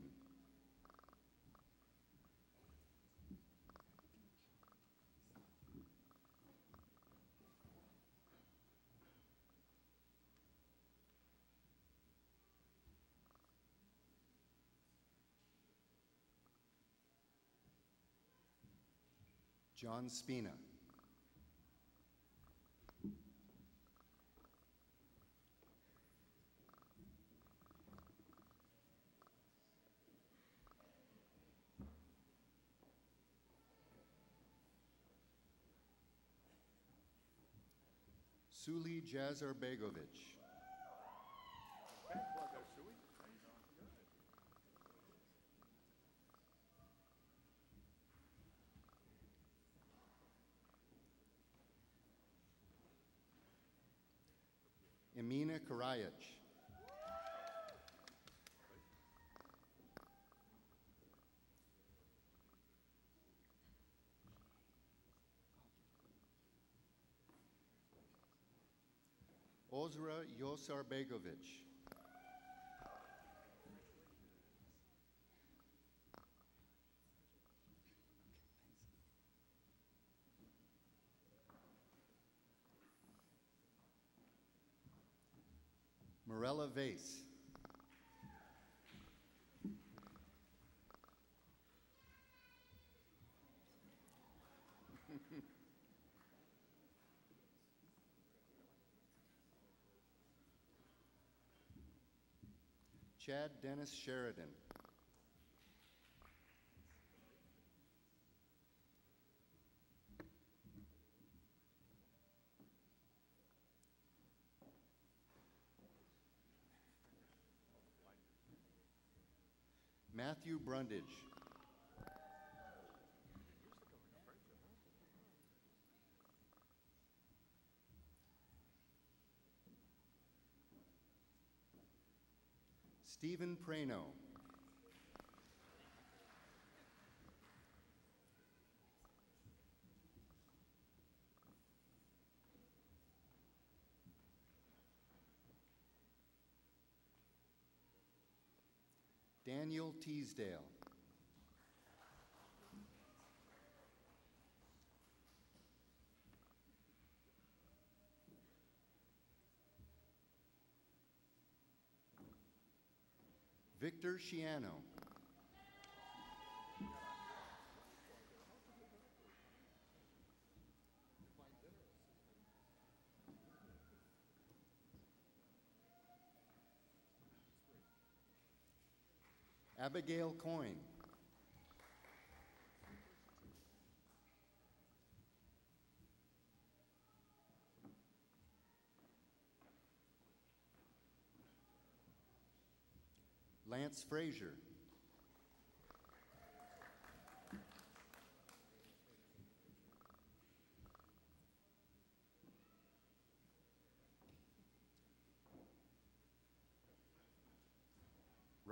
John Spina. Suli Jazarbegovic. Emina Karajic. Ozra Yosarbegovic. Morella Vase. Chad Dennis Sheridan. Matthew Brundage. Stephen Prano. Daniel Teasdale. Victor Shiano. Abigail Coyne. Lance Frazier.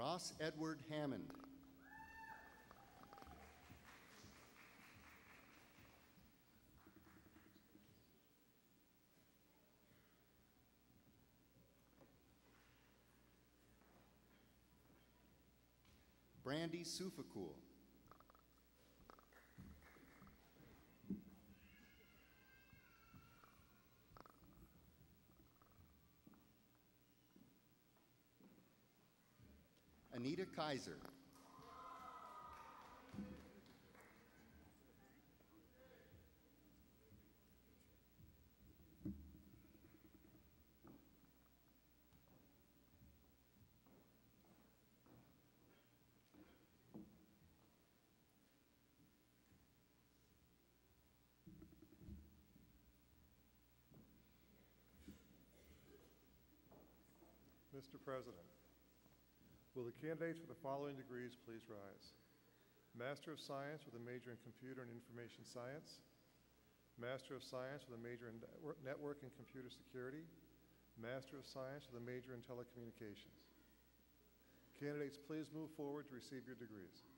Ross Edward Hammond. Brandy Sufakul. Anita Kaiser. Mr. President, will the candidates for the following degrees please rise? Master of Science with a major in Computer and Information Science, Master of Science with a major in Network and Computer Security, Master of Science with a major in Telecommunications. Candidates, please move forward to receive your degrees.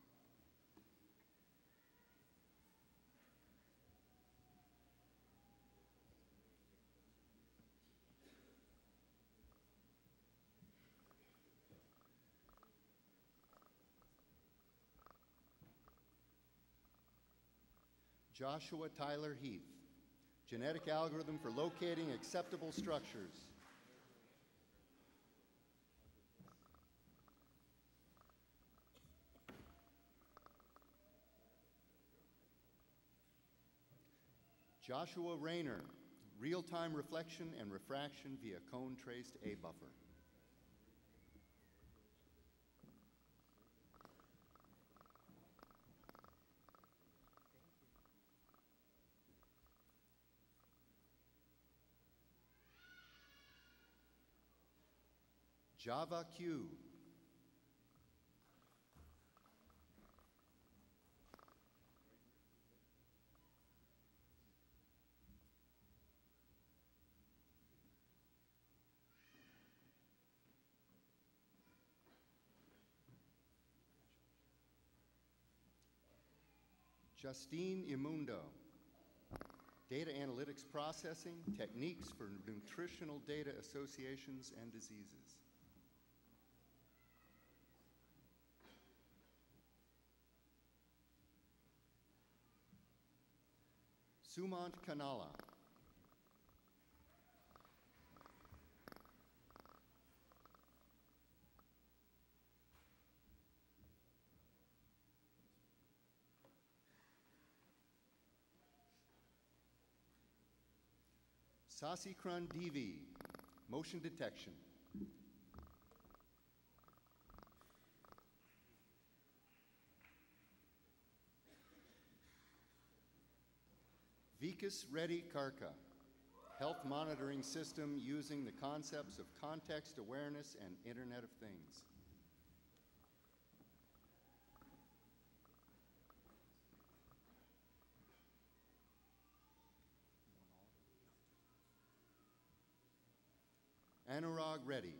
Joshua Tyler Heath, genetic algorithm for locating acceptable structures. Joshua Rayner, real-time reflection and refraction via cone-traced A buffer. Java Q. Justine Imundo, data analytics processing, techniques for nutritional data associations and diseases. Sumant Kanala, Sasikran Devi, motion detection. Vikas Reddy Karka, health monitoring system using the concepts of context awareness and Internet of Things. Anurag Reddy,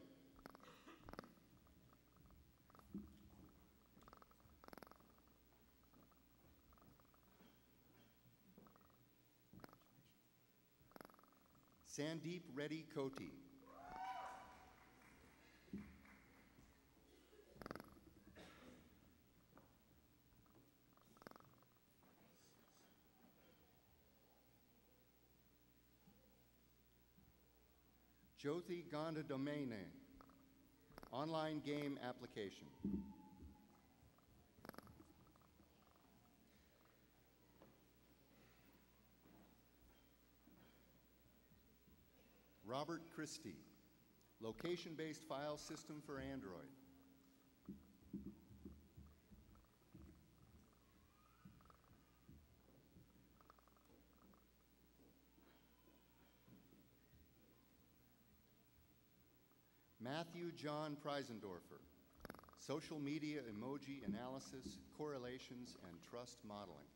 Sandeep Reddy Koti, Jyoti Ganda Domaine, online game application. Robert Christie, location-based file system for Android. Matthew John Preisendorfer, social media emoji analysis, correlations, and trust modeling.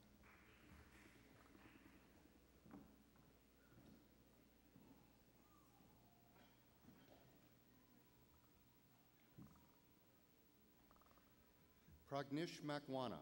Pragnish Makwana,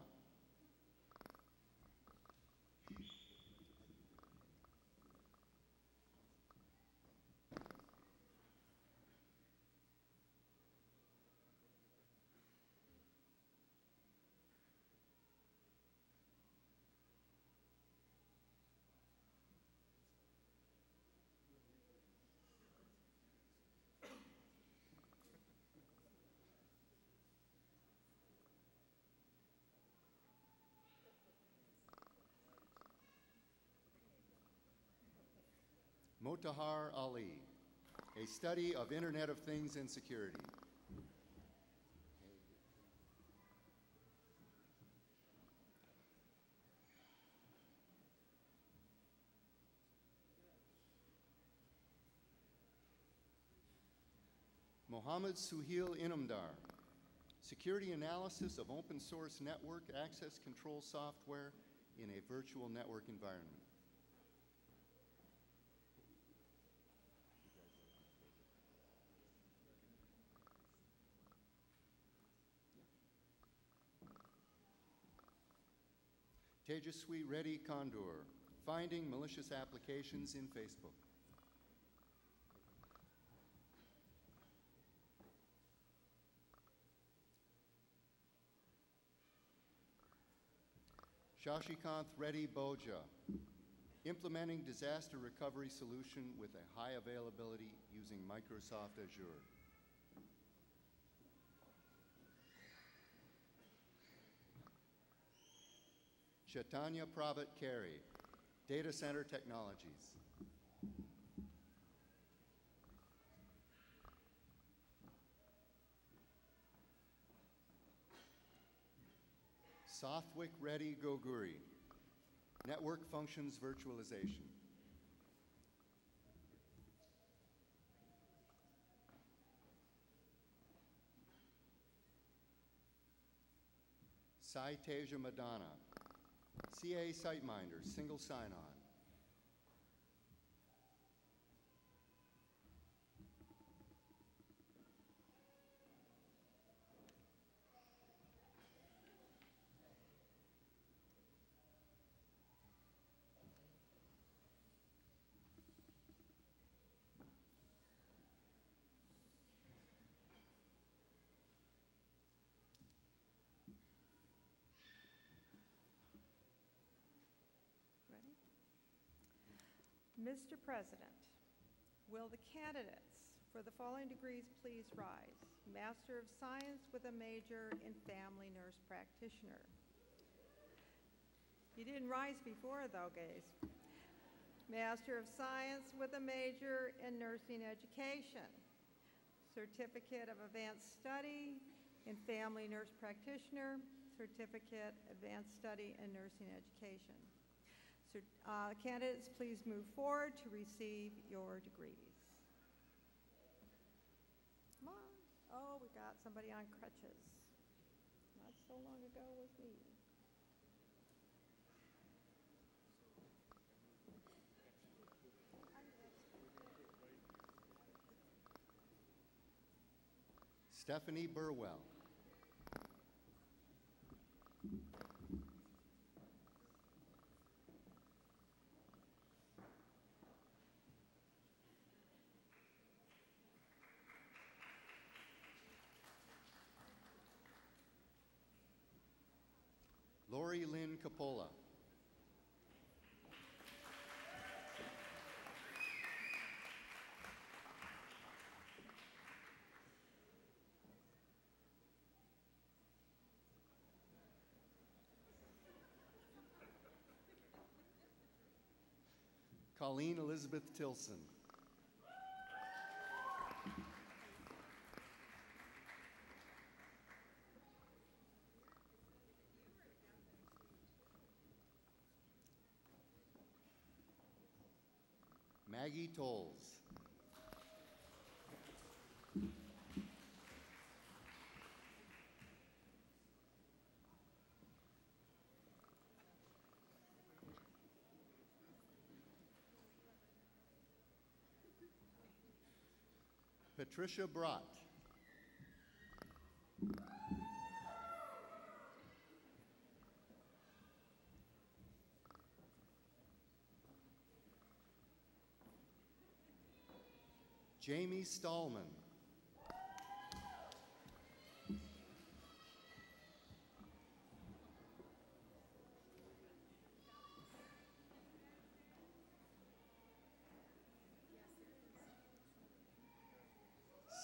Motahar Ali, a study of Internet of Things and security. Mohammed Suhail Inamdar, security analysis of open source network access control software in a virtual network environment. Tejaswi Reddy Kondur, finding malicious applications in Facebook. Shashikant Reddy Boja, implementing disaster recovery solution with a high availability using Microsoft Azure. Chaitanya Prabhat Carey, data center technologies. Sathwik Reddy Goguri, network functions virtualization. Sai Teja Madana, CA SiteMinder, single sign-on. Mr. President, will the candidates for the following degrees please rise? Master of Science with a major in Family Nurse Practitioner. You didn't rise before though, guys. Master of Science with a major in Nursing Education. Certificate of Advanced Study in Family Nurse Practitioner. Certificate Advanced Study in Nursing Education. Candidates, please move forward to receive your degrees. Come on. Oh, we got somebody on crutches. Not so long ago was me. Stephanie Burwell. Lori Lynn Capola. Colleen Elizabeth Tilson. Maggie Tolles. Patricia Brott. Jamie Stallman.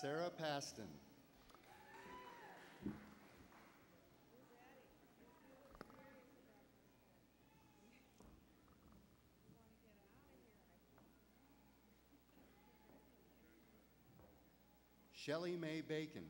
Sarah Paston. Shelley Mae Bacon.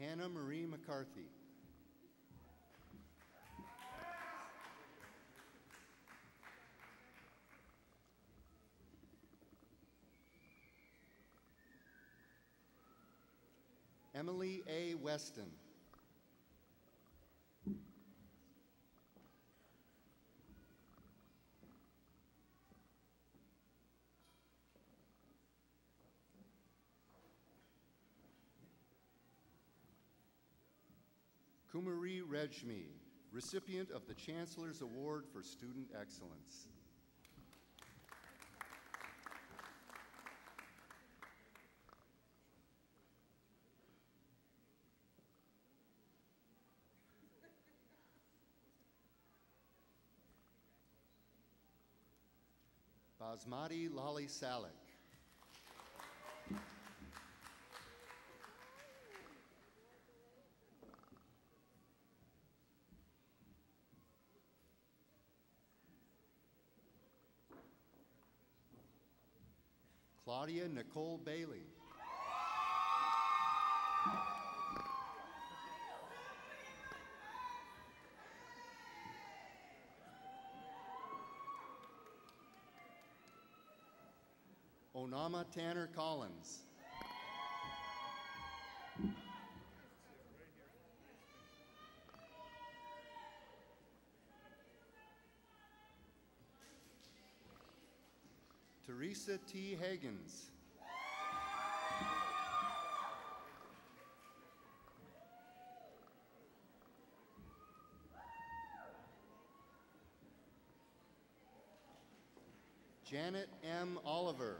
Hannah Marie McCarthy. Emily A. Weston. Kumari Regnum, recipient of the Chancellor's Award for Student Excellence. Basmati Lali Salik. Claudia Nicole Bailey. Onama Tanner Collins. Teresa T. Hagens. Janet M. Oliver.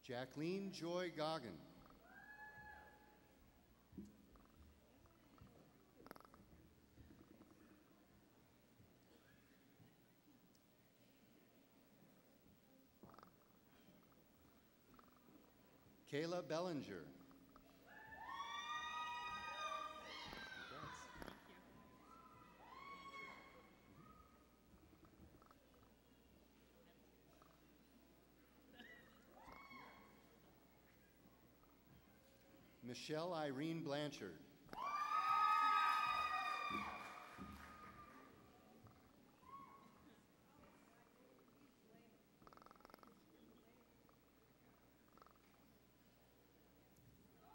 Jacqueline Joy Goggin. Kayla Bellinger. Michelle Irene Blanchard.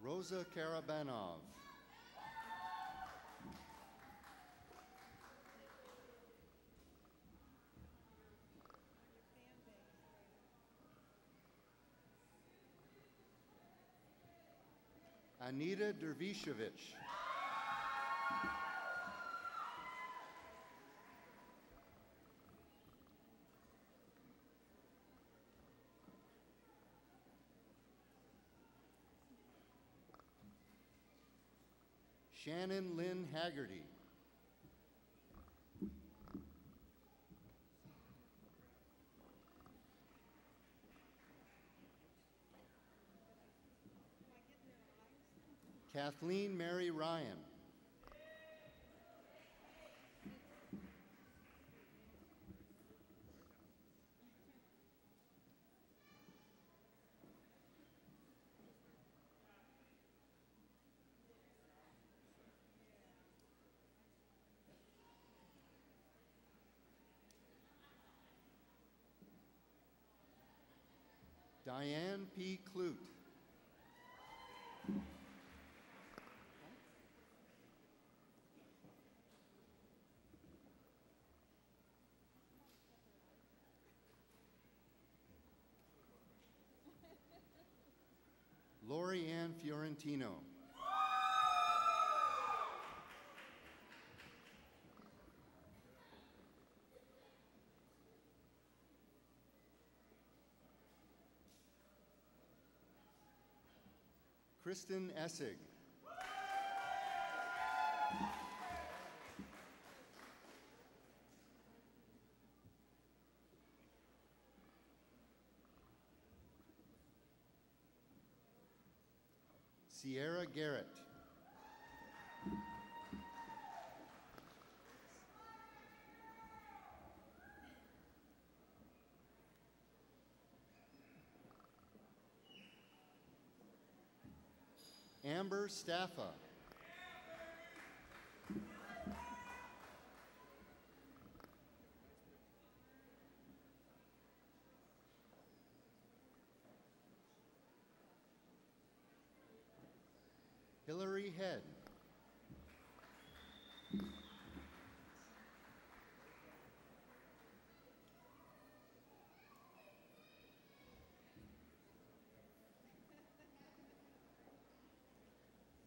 Rosa Karabanov. Anita Dervishevich. Shannon Lynn Haggerty. Kathleen Mary Ryan. Diane P. Clute. Lori Ann Fiorentino. Kristen Essig. Sierra Garrett. Amber Staffa. Hillary Head.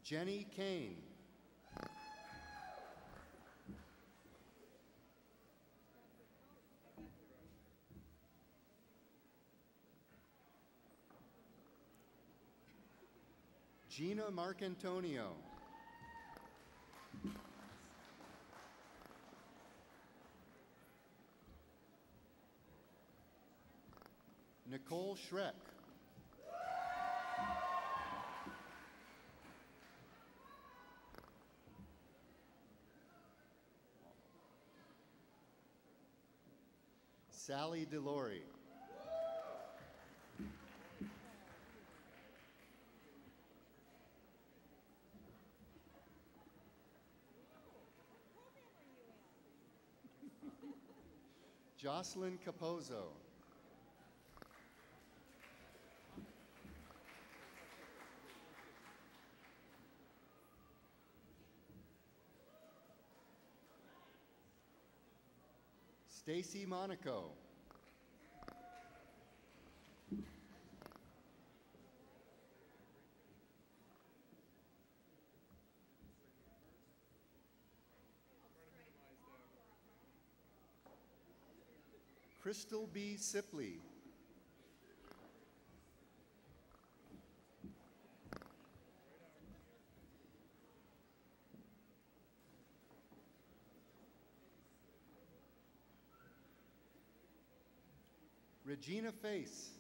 Jenny Kane. Gina Marcantonio. Nicole Schreck. Sally DeLore. Jocelyn Capozzo. Stacy Monaco. Crystal B. Sipley. Regina Face.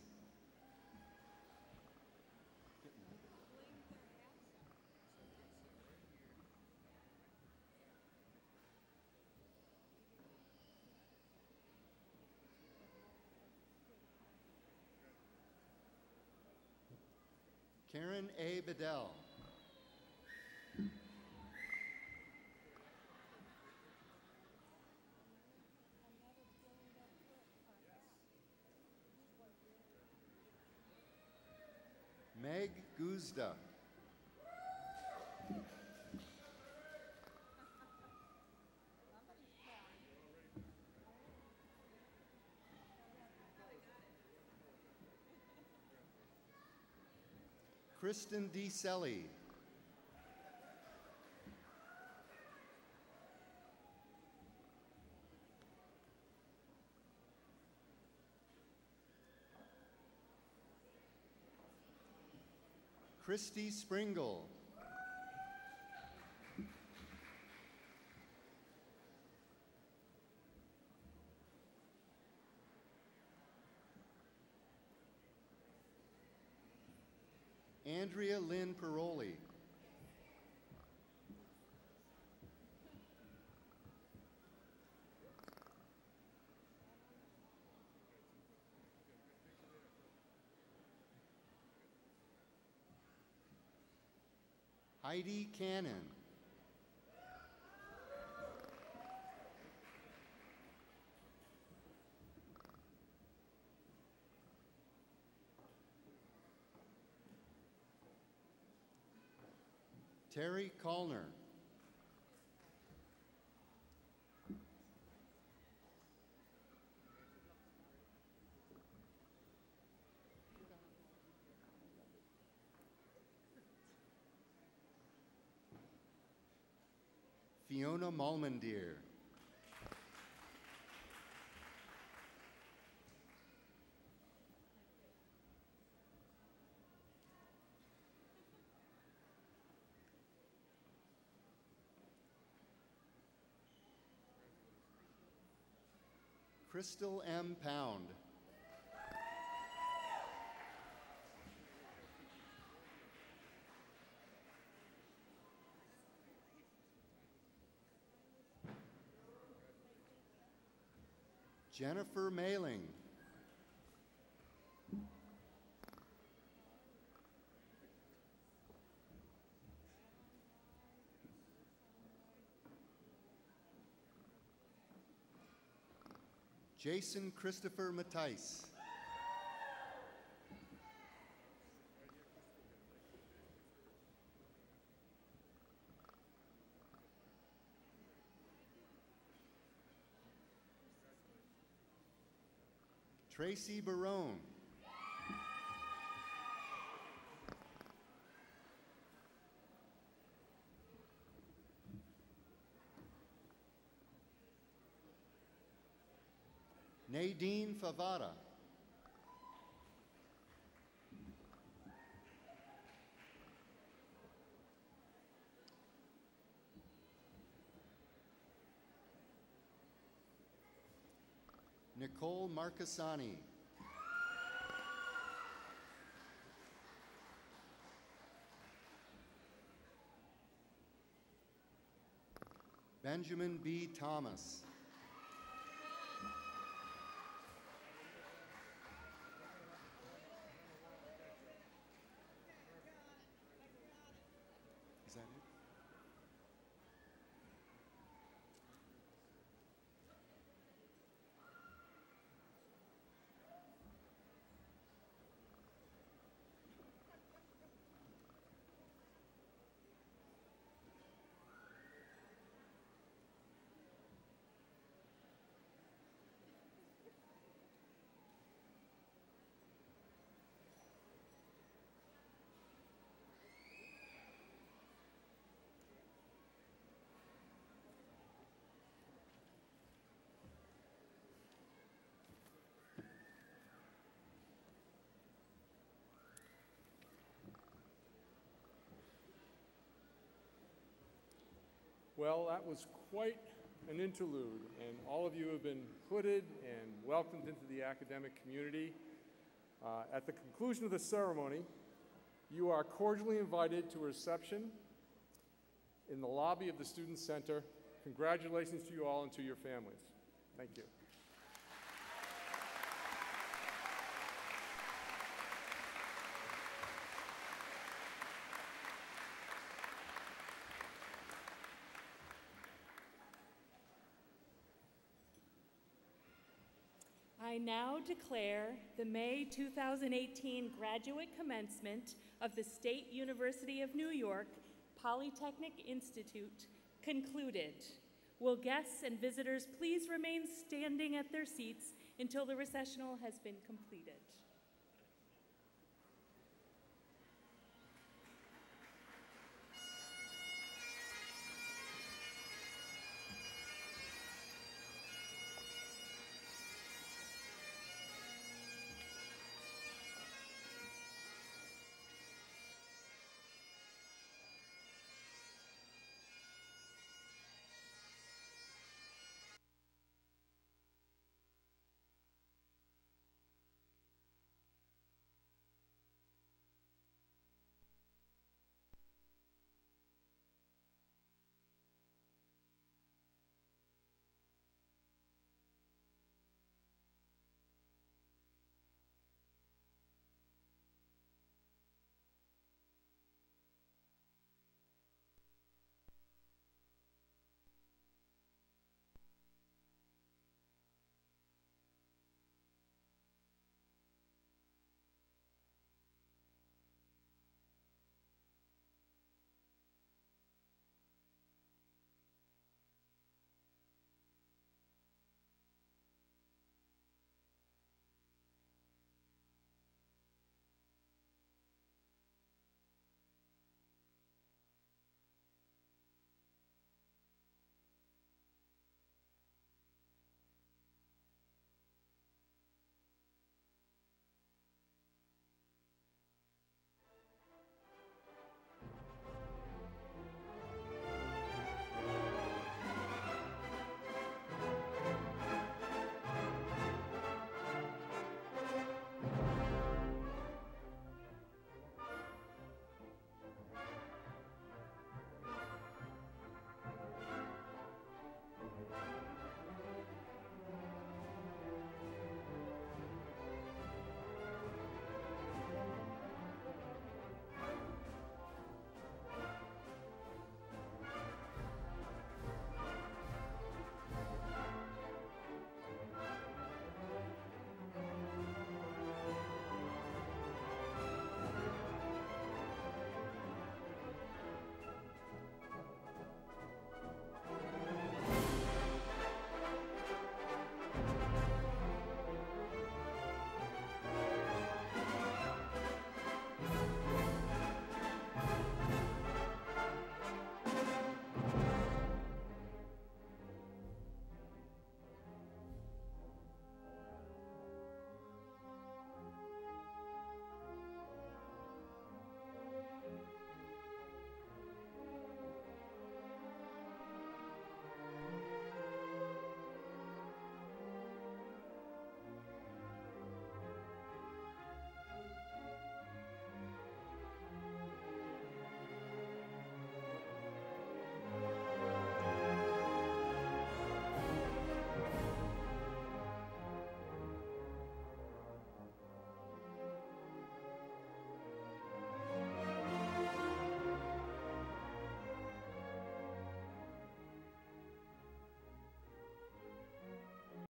Karen A. Bedell. Meg Guzda. Kristen D. Selly. Christy Springle. Andrea Lynn Paroli. Heidi Cannon. Terry Callner. Fiona Malmandier. Crystal M. Pound. Jennifer Mailing. Jason Christopher Mattice. Tracy Barone. Nadine Favara. Nicole Marcassani. Benjamin B. Thomas. Is that it? Well, that was quite an interlude, and all of you have been hooded and welcomed into the academic community. At the conclusion of the ceremony, you are cordially invited to a reception in the lobby of the Student Center. Congratulations to you all and to your families. Thank you. I now declare the May 2018 graduate commencement of the State University of New York Polytechnic Institute concluded. Will guests and visitors please remain standing at their seats until the recessional has been completed?